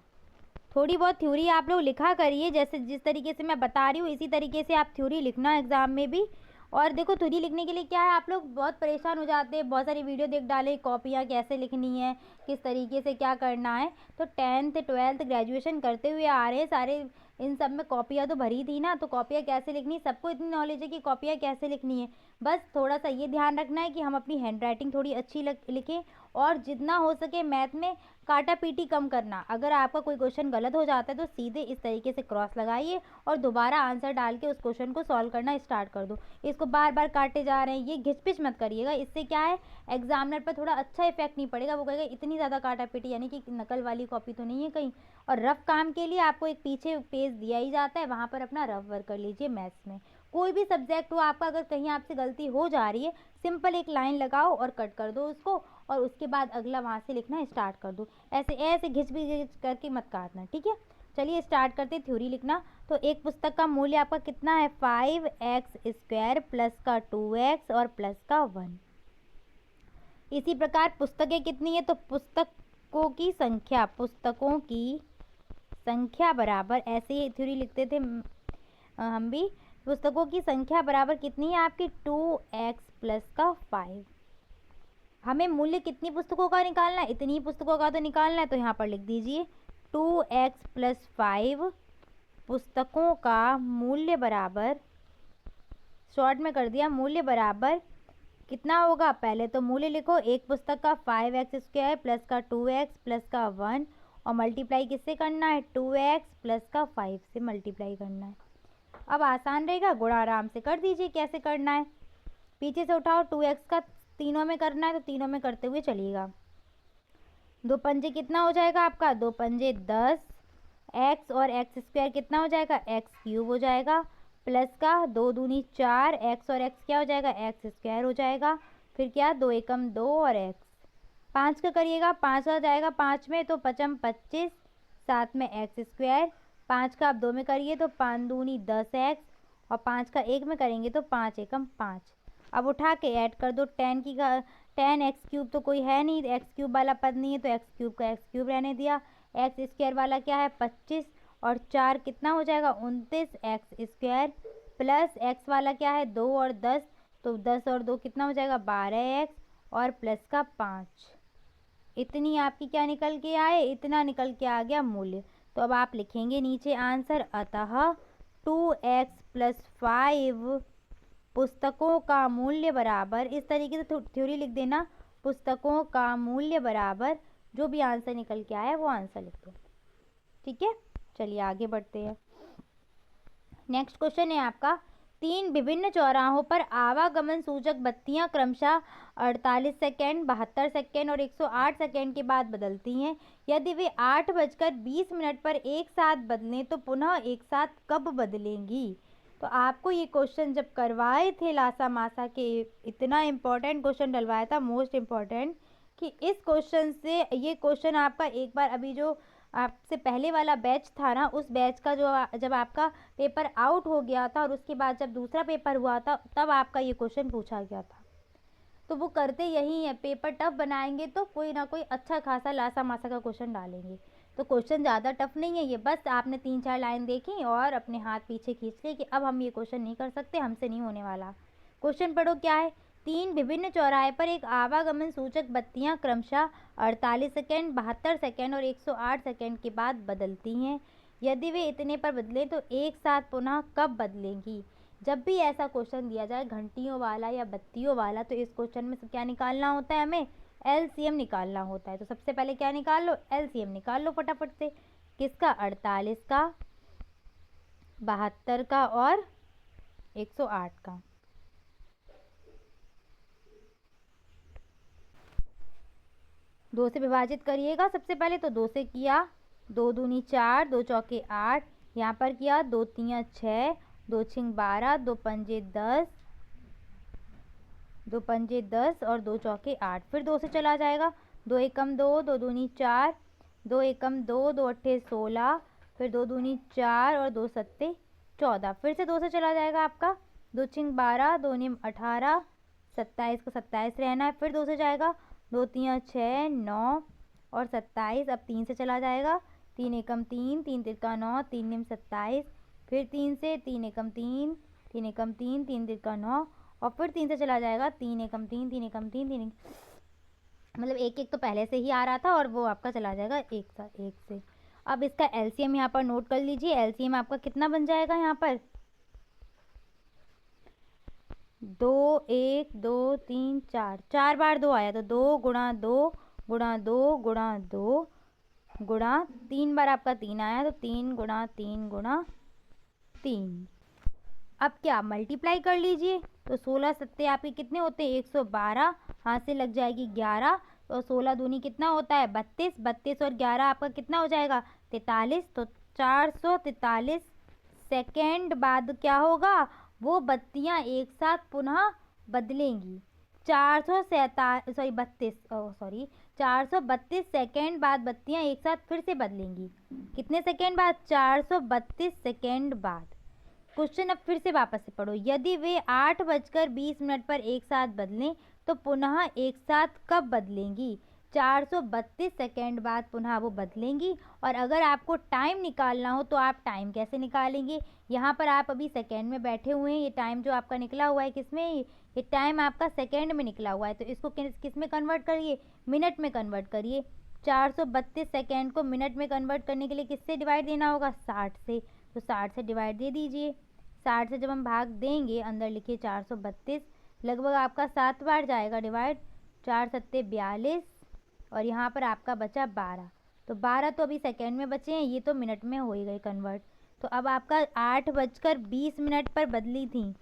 थोड़ी बहुत थ्योरी आप लोग लिखा करिए, जैसे जिस तरीके से मैं बता रही हूँ इसी तरीके से आप थ्योरी लिखना एग्जाम में भी। और देखो थ्योरी लिखने के लिए क्या है, आप लोग बहुत परेशान हो जाते हैं, बहुत सारी वीडियो देख डालें, कॉपियाँ कैसे लिखनी है, किस तरीके से क्या करना है। तो 10th 12th ग्रेजुएशन करते हुए आ रहे हैं सारे, इन सब में कॉपियाँ तो भरी थी ना, तो कॉपियाँ कैसे लिखनी, सबको इतनी नॉलेज है कि कॉपियाँ कैसे लिखनी है। बस थोड़ा सा ये ध्यान रखना है कि हम अपनी हैंड राइटिंग थोड़ी अच्छी लिखें, और जितना हो सके मैथ में काटा पीटी कम करना। अगर आपका कोई क्वेश्चन गलत हो जाता है तो सीधे इस तरीके से क्रॉस लगाइए और दोबारा आंसर डाल के उस क्वेश्चन को सॉल्व करना स्टार्ट कर दो। इसको बार बार काटे जा रहे हैं, ये घिचपिच मत करिएगा, इससे क्या है एग्जामिनर पर थोड़ा अच्छा इफेक्ट नहीं पड़ेगा, वो कहेगा इतनी ज़्यादा काटा पीटी, यानी कि नकल वाली कॉपी तो नहीं है कहीं। और रफ काम के लिए आपको एक पीछे पेज दिया ही जाता है, वहाँ पर अपना रफ वर्क कर लीजिए। मैथ्स में कोई भी सब्जेक्ट हो आपका, अगर कहीं आपसे गलती हो जा रही है, सिंपल एक लाइन लगाओ और कट कर दो उसको, और उसके बाद अगला वहाँ से लिखना स्टार्ट कर दो। ऐसे ऐसे घिच करके मत काटना, ठीक है। चलिए स्टार्ट करते थ्योरी लिखना। तो एक पुस्तक का मूल्य आपका कितना है, 5x² प्लस का 2x और प्लस का 1। इसी प्रकार पुस्तकें कितनी है, तो पुस्तकों की संख्या, पुस्तकों की संख्या बराबर, ऐसे ही थ्योरी लिखते थे हम भी, पुस्तकों की संख्या बराबर कितनी है आपकी, 2x प्लस का 5। हमें मूल्य कितनी पुस्तकों का निकालना है, इतनी पुस्तकों का तो निकालना है, तो यहाँ पर लिख दीजिए 2x प्लस 5 पुस्तकों का मूल्य बराबर, शॉर्ट में कर दिया, मूल्य बराबर कितना होगा, पहले तो मूल्य लिखो, एक पुस्तक का 5x² प्लस का 2x प्लस का 1, और मल्टीप्लाई किससे करना है, 2x प्लस का 5 से मल्टीप्लाई करना है। अब आसान रहेगा, गुणा आराम से कर दीजिए, कैसे करना है, पीछे से उठाओ, 2x का तीनों में करना है तो तीनों में करते हुए चलिएगा। 2 पंजे कितना हो जाएगा आपका, 2 पंजे 10, x और x² कितना हो जाएगा, x³ हो जाएगा, प्लस का 2 दूनी 4, x और x क्या हो जाएगा, x² हो जाएगा, फिर क्या 2 एकम 2 और x, 5 का करिएगा, 5 आ जाएगा 5 में, तो 5m 25, साथ में x², 5 का आप 2 में करिए तो 5 दूनी 10x, और 5 का 1 में करेंगे तो 5 एकम 5। अब उठा के ऐड कर दो, 10 x³ तो कोई है नहीं, x³ वाला पद नहीं है, तो x³ का x³ रहने दिया, x² वाला क्या है 25, और 4 कितना हो जाएगा 29 x² प्लस x वाला क्या है 2 और 10, तो 10 और 2 कितना हो जाएगा 12x, और प्लस का 5। इतनी आपकी क्या निकल के आए, इतना निकल के आ गया मूल्य। तो अब आप लिखेंगे नीचे आंसर, अतः 2x प्लस 5 पुस्तकों का मूल्य बराबर, इस तरीके से थ्योरी लिख देना, पुस्तकों का मूल्य बराबर, जो भी आंसर निकल के आया वो आंसर लिख दो, ठीक है। चलिए आगे बढ़ते हैं। नेक्स्ट क्वेश्चन है आपका, 3 विभिन्न चौराहों पर आवागमन सूचक बत्तियां क्रमशः 48 सेकेंड, 72 सेकेंड और 108 सेकेंड के बाद बदलती हैं। यदि वे 8:20 पर एक साथ बदलें तो पुनः एक साथ कब बदलेंगी? तो आपको ये क्वेश्चन जब करवाए थे लासा मासा के, इतना इम्पोर्टेंट क्वेश्चन डलवाया था, मोस्ट इम्पोर्टेंट, कि इस क्वेश्चन से ये क्वेश्चन आपका एक बार अभी जो आपसे पहले वाला बैच था ना, उस बैच का जो जब आपका पेपर आउट हो गया था और उसके बाद जब दूसरा पेपर हुआ था तब आपका ये क्वेश्चन पूछा गया था। तो वो करते यही है, पेपर टफ बनाएंगे तो कोई ना कोई अच्छा खासा लासा मासा का क्वेश्चन डालेंगे। तो क्वेश्चन ज़्यादा टफ नहीं है ये, बस आपने 3-4 लाइन देखी और अपने हाथ पीछे खींच लिए कि अब हम ये क्वेश्चन नहीं कर सकते, हमसे नहीं होने वाला। क्वेश्चन पढ़ो क्या है। 3 विभिन्न चौराहे पर एक आवागमन सूचक बत्तियां क्रमशः 48 सेकेंड, 72 सेकेंड और 108 सेकेंड के बाद बदलती हैं। यदि वे इतने पर बदलें तो एक साथ पुनः कब बदलेंगी? जब भी ऐसा क्वेश्चन दिया जाए घंटियों वाला या बत्तियों वाला, तो इस क्वेश्चन में क्या निकालना होता है? हमें एलसीएम निकालना होता है। तो सबसे पहले क्या निकाल लो? एलसीएम निकाल लो फटाफट से। किसका? 48 का, 72 का और 108 का। दो से विभाजित करिएगा सबसे पहले। तो 2 से किया, 2 दूनी 4, 2 चौके 8, यहाँ पर किया 2 तियां 6, 2 छिंग 12, 2 पंजे 10, 2 पंजे 10 और 2 चौके 8। फिर 2 से चला जाएगा, 2 एकम 2, 2 दूनी 4, 2 एकम 2, 2 अट्ठे 16, फिर 2 दूनी 4 और 2 सत्ते 14। फिर से 2 से चला जाएगा आपका, 2 छिंग 12, 2 निम 18, 27 का 27 रहना है। फिर 2 से जाएगा, 2 तियां 6, 9 और 27। अब 3 से चला जाएगा, 3 एकम 3, 3 तिरका 9, 3 निम 27। फिर 3 से, 3 एकम 3, 3 एकम 3, 3 तिरका 9 और फिर 3 से चला जाएगा, 3 एकम 3, 3 एकम 3, 3 मतलब एक एक तो पहले से ही आ रहा था और वो आपका चला जाएगा एक से। अब इसका एलसीएम यहाँ पर नोट कर लीजिए। एलसीएम आपका कितना बन जाएगा यहाँ पर? 2 1 2 3 4, 4 बार 2 आया तो 2 गुणा 2 गुणा 2 गुणा 2 गुणा 3 बार आपका 3 आया तो 3 गुणा 3 गुणा 3। अब क्या मल्टीप्लाई कर लीजिए। तो 16 सत्ते आपके कितने होते हैं? 112। हाथ से लग जाएगी 11। तो 16 दूनी कितना होता है? 32। 32 और 11 आपका कितना हो जाएगा? 43। तो 443 सेकेंड बाद क्या होगा? वो बत्तियां एक साथ पुनः बदलेंगी। 432 सेकेंड बाद बत्तियां एक साथ फिर से बदलेंगी। कितने सेकेंड बाद? 432 सेकेंड बाद। क्वेश्चन अब फिर से वापस से पढ़ो। यदि वे 8:20 पर एक साथ बदलें तो पुनः एक साथ कब बदलेंगी? 432 सेकेंड बाद पुनः वो बदलेंगी। और अगर आपको टाइम निकालना हो तो आप टाइम कैसे निकालेंगे? यहाँ पर आप अभी सेकेंड में बैठे हुए हैं। ये टाइम जो आपका निकला हुआ है किसमें? ये टाइम आपका सेकेंड में निकला हुआ है। तो इसको किस में कन्वर्ट करिए? मिनट में कन्वर्ट करिए। 432 सेकेंड को मिनट में कन्वर्ट करने के लिए किससे डिवाइड देना होगा? 60 से। तो 60 से डिवाइड दे दीजिए। 60 से जब हम भाग देंगे, अंदर लिखिए 432, लगभग आपका 7 बार जाएगा डिवाइड। 4 सत्ते 42 और यहाँ पर आपका बचा 12। तो 12 तो अभी सेकेंड में बचे हैं, ये तो मिनट में हो ही गई कन्वर्ट। तो अब आपका 8:20 पर बदली थी,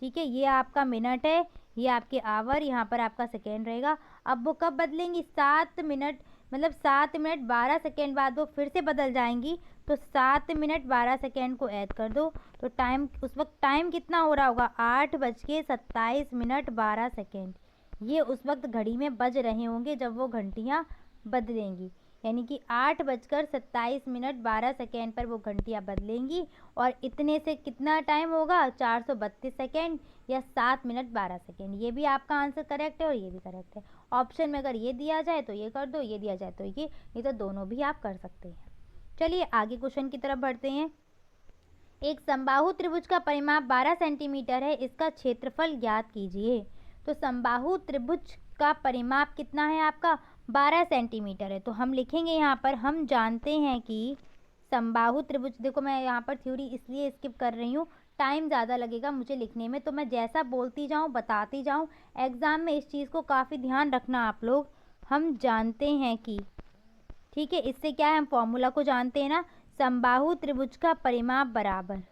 ठीक है। ये आपका मिनट है, ये आपके आवर, यहाँ पर आपका सेकेंड रहेगा। अब वो कब बदलेंगी? 7 मिनट, मतलब 7 मिनट 12 सेकेंड बाद वो फिर से बदल जाएंगी। तो 7 मिनट 12 सेकेंड को ऐड कर दो तो टाइम, उस वक्त टाइम कितना हो रहा होगा? 8:27 12 सेकेंड। ये उस वक्त घड़ी में बज रहे होंगे जब वो घंटियाँ बदलेंगी। यानी कि 8:27 12 सेकेंड पर वो घंटियाँ बदलेंगी। और इतने से कितना टाइम होगा? 432 सेकेंड या 7 मिनट 12 सेकेंड। ये भी आपका आंसर करेक्ट है और ये भी करेक्ट है। ऑप्शन में अगर ये दिया जाए तो ये कर दो, ये दिया जाए तो ये तो दोनों भी आप कर सकते हैं। चलिए आगे क्वेश्चन की तरफ बढ़ते हैं। एक समबाहु त्रिभुज का परिमाप 12 सेंटीमीटर है, इसका क्षेत्रफल ज्ञात कीजिए। तो समबाहु त्रिभुज का परिमाप कितना है आपका? 12 सेंटीमीटर है। तो हम लिखेंगे यहाँ पर, हम जानते हैं कि समबाहु त्रिभुज, देखो मैं यहाँ पर थ्योरी इसलिए स्किप कर रही हूँ, टाइम ज़्यादा लगेगा मुझे लिखने में, तो मैं जैसा बोलती जाऊँ बताती जाऊँ। एग्ज़ाम में इस चीज़ को काफ़ी ध्यान रखना आप लोग। हम जानते हैं कि, ठीक है, इससे क्या है, हम फॉर्मूला को जानते हैं ना, समबाहु त्रिभुज का परिमाप बराबर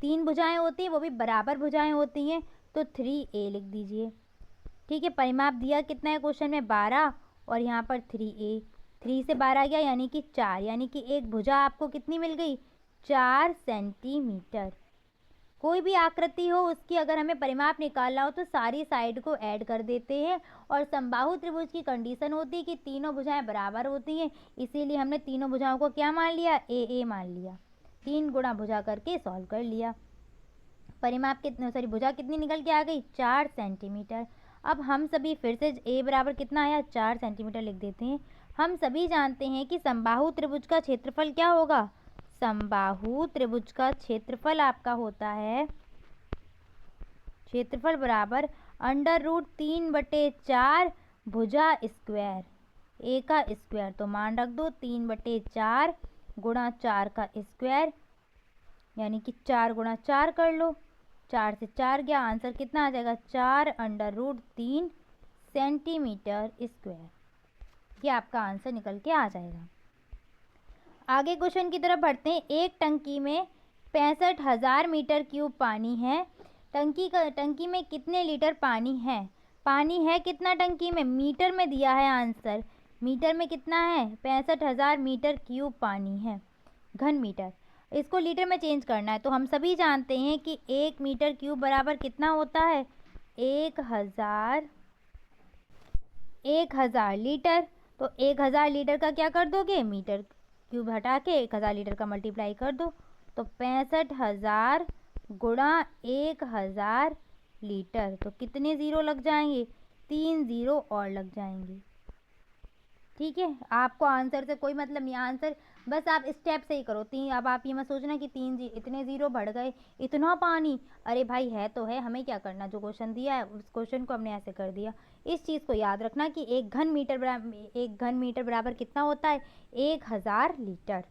3 भुजाएं होती हैं, वो भी बराबर भुजाएं होती हैं, तो 3a लिख दीजिए। ठीक है, परिमाप दिया कितना है क्वेश्चन में 12 और यहाँ पर 3a, 3 से 12 गया यानी कि 4, यानी कि एक भुजा आपको कितनी मिल गई 4 सेंटीमीटर। कोई भी आकृति हो उसकी अगर हमें परिमाप निकालना हो तो सारी साइड को ऐड कर देते हैं, और समबाहु त्रिभुज की कंडीशन होती है कि तीनों भुजाएं बराबर होती हैं, इसीलिए हमने तीनों भुजाओं को क्या मान लिया a मान लिया, 3 गुणा भुजा करके सॉल्व कर लिया। परिमाप कितने भुजा कितनी निकल के आ गई 4 सेंटीमीटर। अब हम सभी फिर से a बराबर कितना आया 4 सेंटीमीटर लिख देते हैं। हम सभी जानते हैं कि समबाहु त्रिभुज का क्षेत्रफल क्या होगा, समबाहु त्रिभुज का क्षेत्रफल आपका होता है, क्षेत्रफल बराबर √3/4 भुजा स्क्वायर, a का स्क्वायर, तो मान रख दो 3/4 गुणा 4 का स्क्वायर, यानी कि 4 गुणा 4 कर लो, 4 से 4 गया, आंसर कितना आ जाएगा 4√3 सेंटीमीटर स्क्वायर। ये आपका आंसर निकल के आ जाएगा। आगे क्वेश्चन की तरफ बढ़ते हैं। एक टंकी में 65,000 मीटर क्यूब पानी है। टंकी में कितने लीटर पानी है? पानी है कितना टंकी में, मीटर में दिया है आंसर, मीटर में कितना है 65,000 मीटर क्यूब पानी है, घन मीटर। इसको लीटर में चेंज करना है, तो हम सभी जानते हैं कि 1 मीटर क्यूब बराबर कितना होता है 1000 लीटर। तो 1000 लीटर का क्या कर दोगे, मीटर क्यूब हटा के 1000 लीटर का मल्टीप्लाई कर दो, तो 65,000 गुणा 1000 लीटर, तो कितने ज़ीरो लग जाएंगे 3 ज़ीरो और लग जाएंगे। ठीक है, आपको आंसर से कोई मतलब नहीं, आंसर बस आप स्टेप से ही करो। अब आप ये मत सोचना कि इतने ज़ीरो बढ़ गए, इतना पानी, अरे भाई है तो है, हमें क्या करना, जो क्वेश्चन दिया है उस क्वेश्चन को हमने ऐसे कर दिया। इस चीज़ को याद रखना कि एक घन मीटर बराबर कितना होता है 1000 लीटर।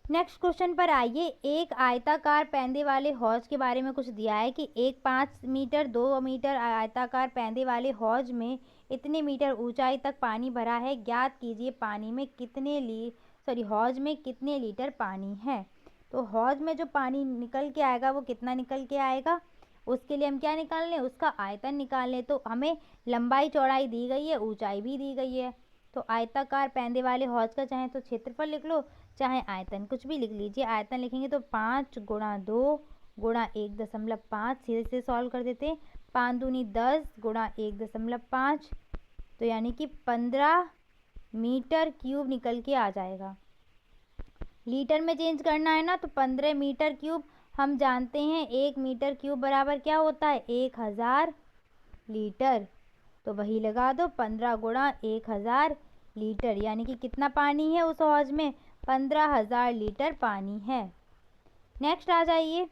नेक्स्ट क्वेश्चन पर आइए। एक आयताकार पैंदे वाले हौज के बारे में कुछ दिया है कि एक 5 मीटर 2 मीटर आयताकार पैंदे वाले हौज में इतने मीटर ऊंचाई तक पानी भरा है, ज्ञात कीजिए पानी में हौज में कितने लीटर पानी है। तो हौज में जो पानी निकल के आएगा वो कितना निकल के आएगा, उसके लिए हम क्या निकाल लें, उसका आयतन निकाल लें। तो हमें लंबाई चौड़ाई दी गई है, ऊंचाई भी दी गई है, तो आयताकार पैंदे वाले हौज का चाहे तो क्षेत्रफल लिख लो, चाहे आयतन, कुछ भी लिख लीजिए। आयतन लिखेंगे तो 5 गुणा 2 गुणा 1.5, सीधे से सॉल्व कर देते हैं, 5 दूनी 10 गुणा 1.5, तो यानी कि 15 मीटर क्यूब निकल के आ जाएगा। लीटर में चेंज करना है ना, तो 15 मीटर क्यूब, हम जानते हैं 1 मीटर क्यूब बराबर क्या होता है 1000 लीटर, तो वही लगा दो 15 गुणा 1000 लीटर, यानी कि कितना पानी है उस हौज में 15,000 लीटर पानी है। नेक्स्ट आ जाइए,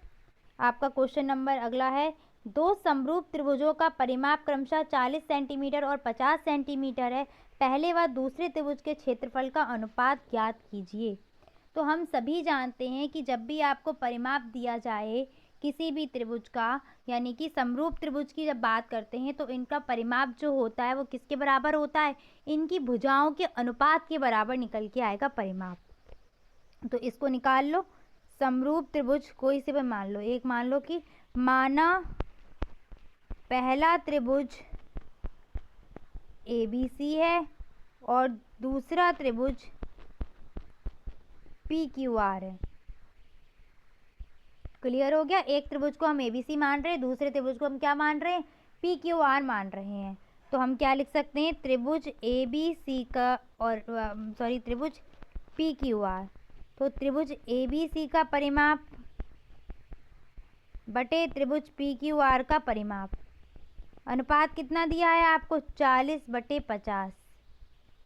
आपका क्वेश्चन नंबर अगला है। दो समरूप त्रिभुजों का परिमाप क्रमशः 40 सेंटीमीटर और 50 सेंटीमीटर है, पहले व दूसरे त्रिभुज के क्षेत्रफल का अनुपात ज्ञात कीजिए। तो हम सभी जानते हैं कि जब भी आपको परिमाप दिया जाए किसी भी त्रिभुज का, यानी कि समरूप त्रिभुज की जब बात करते हैं, तो इनका परिमाप जो होता है वो किसके बराबर होता है, इनकी भुजाओं के अनुपात के बराबर निकल के आएगा परिमाप। तो इसको निकाल लो। समरूप त्रिभुज कोई से भी मान लो, एक मान लो कि माना पहला त्रिभुज ABC है और दूसरा त्रिभुज PQR है। क्लियर हो गया, एक त्रिभुज को हम ABC मान रहे हैं, दूसरे त्रिभुज को हम क्या मान रहे हैं PQR मान रहे हैं। तो हम क्या लिख सकते हैं, त्रिभुज ABC का और त्रिभुज PQR, तो त्रिभुज ABC का परिमाप बटे त्रिभुज PQR का परिमाप, अनुपात कितना दिया है आपको 40/50,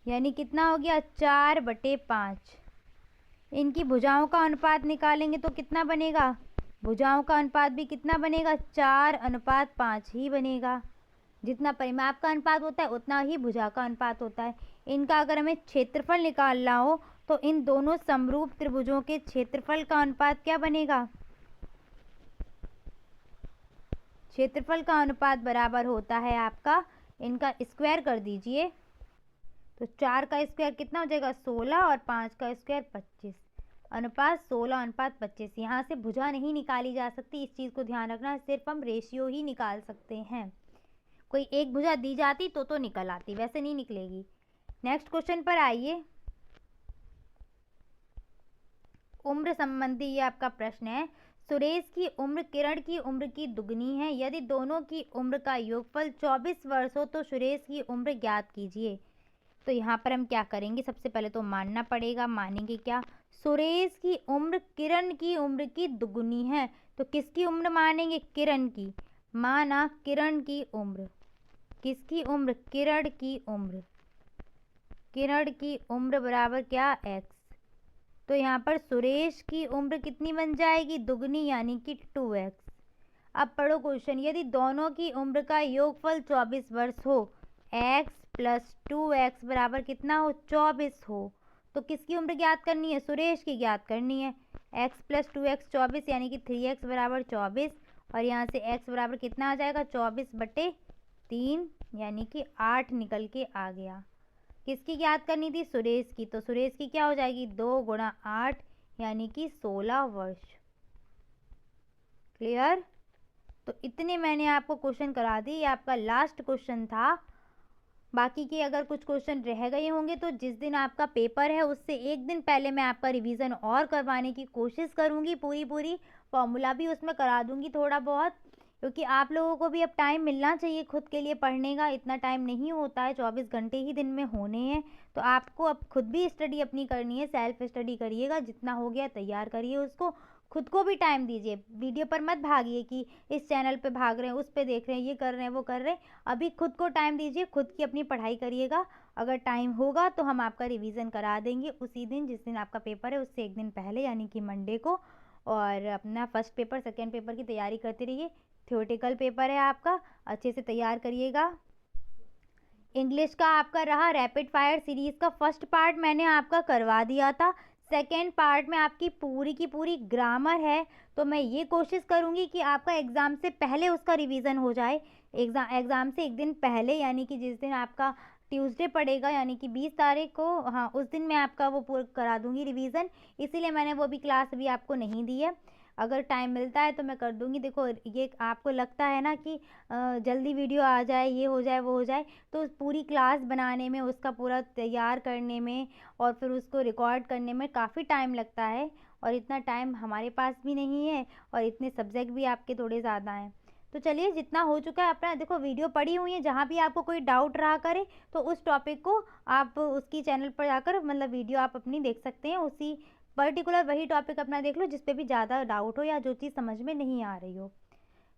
यानी कितना हो गया 4/5। इनकी भुजाओं का अनुपात निकालेंगे तो कितना बनेगा, भुजाओं का अनुपात भी कितना बनेगा 4:5 ही बनेगा। जितना परिमाप का अनुपात होता है उतना ही भुजा का अनुपात होता है। इनका अगर हमें क्षेत्रफल निकालना हो तो इन दोनों समरूप त्रिभुजों के क्षेत्रफल का अनुपात क्या बनेगा, क्षेत्रफल का अनुपात बराबर होता है आपका, इनका स्क्वायर कर दीजिए, तो 4 का स्क्वायर कितना हो जाएगा 16 और 5 का स्क्वायर 25, अनुपात 16:25। यहाँ से भुजा नहीं निकाली जा सकती, इस चीज़ को ध्यान रखना, सिर्फ हम रेशियो ही निकाल सकते हैं। कोई एक भुजा दी जाती तो निकल आती, वैसे नहीं निकलेगी। नेक्स्ट क्वेश्चन पर आइए। उम्र संबंधी ये आपका प्रश्न है। सुरेश की उम्र किरण की उम्र की दुगनी है। यदि दोनों की उम्र का योगफल 24 वर्ष हो तो सुरेश की उम्र ज्ञात कीजिए। तो यहाँ पर हम क्या करेंगे, सबसे पहले तो मानना पड़ेगा। मानेंगे क्या, सुरेश की उम्र किरण की उम्र की दुगनी है, तो किसकी उम्र मानेंगे, किरण की। माना किरण की उम्र, किसकी उम्र, किरण की उम्र। किरण की उम्र बराबर क्या, x। तो यहाँ पर सुरेश की उम्र कितनी बन जाएगी, दुगनी, यानी कि 2x। अब पढ़ो क्वेश्चन। यदि दोनों की उम्र का योगफल 24 वर्ष हो, x + 2x बराबर कितना हो, 24 हो, तो किसकी उम्र ज्ञात करनी है, सुरेश की ज्ञात करनी है। x + 2x 24, यानी कि 3x बराबर 24, और यहाँ से x बराबर कितना आ जाएगा, 24/3, यानी कि 8 निकल के आ गया। किसकी ज्ञात करनी थी, सुरेश की। तो सुरेश की क्या हो जाएगी, 2 × 8, यानी कि 16 वर्ष। क्लियर। तो इतने मैंने आपको क्वेश्चन करा दिए, ये आपका लास्ट क्वेश्चन था। बाकी के अगर कुछ क्वेश्चन रह गए होंगे तो जिस दिन आपका पेपर है उससे एक दिन पहले मैं आपका रिवीजन और करवाने की कोशिश करूँगी। पूरी फॉर्मूला भी उसमें करा दूँगी थोड़ा बहुत, क्योंकि आप लोगों को भी अब टाइम मिलना चाहिए खुद के लिए पढ़ने का। इतना टाइम नहीं होता है, 24 घंटे ही दिन में होने हैं, तो आपको अब खुद भी स्टडी अपनी करनी है। सेल्फ स्टडी करिएगा, जितना हो गया तैयार करिए उसको। खुद को भी टाइम दीजिए, वीडियो पर मत भागिए कि इस चैनल पे भाग रहे हैं, उस पे देख रहे हैं, ये कर रहे हैं, वो कर रहे हैं। अभी खुद को टाइम दीजिए, खुद की अपनी पढ़ाई करिएगा। अगर टाइम होगा तो हम आपका रिवीजन करा देंगे उसी दिन जिस दिन आपका पेपर है, उससे एक दिन पहले, यानी कि मंडे को। और अपना फर्स्ट पेपर सेकेंड पेपर की तैयारी करते रहिए। थ्योरेटिकल पेपर है आपका, अच्छे से तैयार करिएगा। इंग्लिश का आपका रहा रैपिड फायर सीरीज़ का फर्स्ट पार्ट मैंने आपका करवा दिया था। सेकेंड पार्ट में आपकी पूरी की पूरी ग्रामर है, तो मैं ये कोशिश करूँगी कि आपका एग्ज़ाम से पहले उसका रिवीजन हो जाए। एग्ज़ाम से एक दिन पहले, यानी कि जिस दिन आपका ट्यूसडे पड़ेगा, यानी कि 20 तारीख को, हाँ उस दिन मैं आपका वो पूरा करा दूँगी रिवीज़न। इसीलिए मैंने वो भी क्लास अभी आपको नहीं दी है। अगर टाइम मिलता है तो मैं कर दूँगी। देखो ये आपको लगता है ना कि जल्दी वीडियो आ जाए, ये हो जाए, वो हो जाए, तो पूरी क्लास बनाने में, उसका पूरा तैयार करने में और फिर उसको रिकॉर्ड करने में काफ़ी टाइम लगता है, और इतना टाइम हमारे पास भी नहीं है, और इतने सब्जेक्ट भी आपके थोड़े ज़्यादा हैं। तो चलिए, जितना हो चुका है अपना, देखो वीडियो पड़ी हुई है, जहाँ भी आपको कोई डाउट रहा करे तो उस टॉपिक को आप उसकी चैनल पर जाकर, मतलब वीडियो आप अपनी देख सकते हैं। उसी पर्टिकुलर वही टॉपिक अपना देख लो जिस पे भी ज़्यादा डाउट हो या जो चीज़ समझ में नहीं आ रही हो।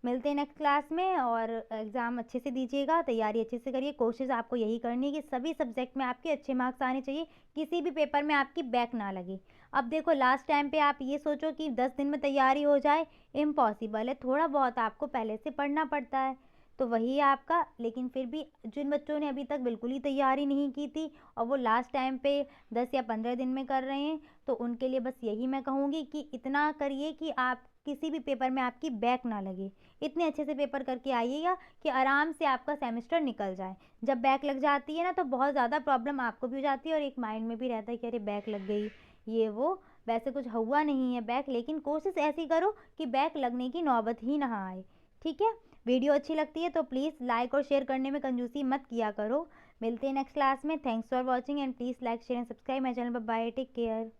मिलते हैं नेक्स्ट क्लास में, और एग्ज़ाम अच्छे से दीजिएगा, तैयारी अच्छे से करिए। कोशिश आपको यही करनी है कि सभी सब्जेक्ट में आपके अच्छे मार्क्स आने चाहिए, किसी भी पेपर में आपकी बैक ना लगे। अब देखो लास्ट टाइम पे आप ये सोचो कि 10 दिन में तैयारी हो जाए, इम्पॉसिबल है। थोड़ा बहुत आपको पहले से पढ़ना पड़ता है, तो वही है आपका। लेकिन फिर भी जिन बच्चों ने अभी तक बिल्कुल ही तैयारी नहीं की थी और वो लास्ट टाइम पे 10 या 15 दिन में कर रहे हैं, तो उनके लिए बस यही मैं कहूँगी कि इतना करिए कि आप किसी भी पेपर में आपकी बैक ना लगे। इतने अच्छे से पेपर करके आइएगा कि आराम से आपका सेमेस्टर निकल जाए। जब बैक लग जाती है ना तो बहुत ज़्यादा प्रॉब्लम आपको भी हो जाती है, और एक माइंड में भी रहता है कि अरे बैक लग गई, ये वो। वैसे कुछ हुआ नहीं है बैक, लेकिन कोशिश ऐसी करो कि बैक लगने की नौबत ही ना आए। ठीक है। वीडियो अच्छी लगती है तो प्लीज़ लाइक और शेयर करने में कंजूसी मत किया करो। मिलते हैं नेक्स्ट क्लास में। Thanks for watching and please like share and subscribe my channel. Bye, take care.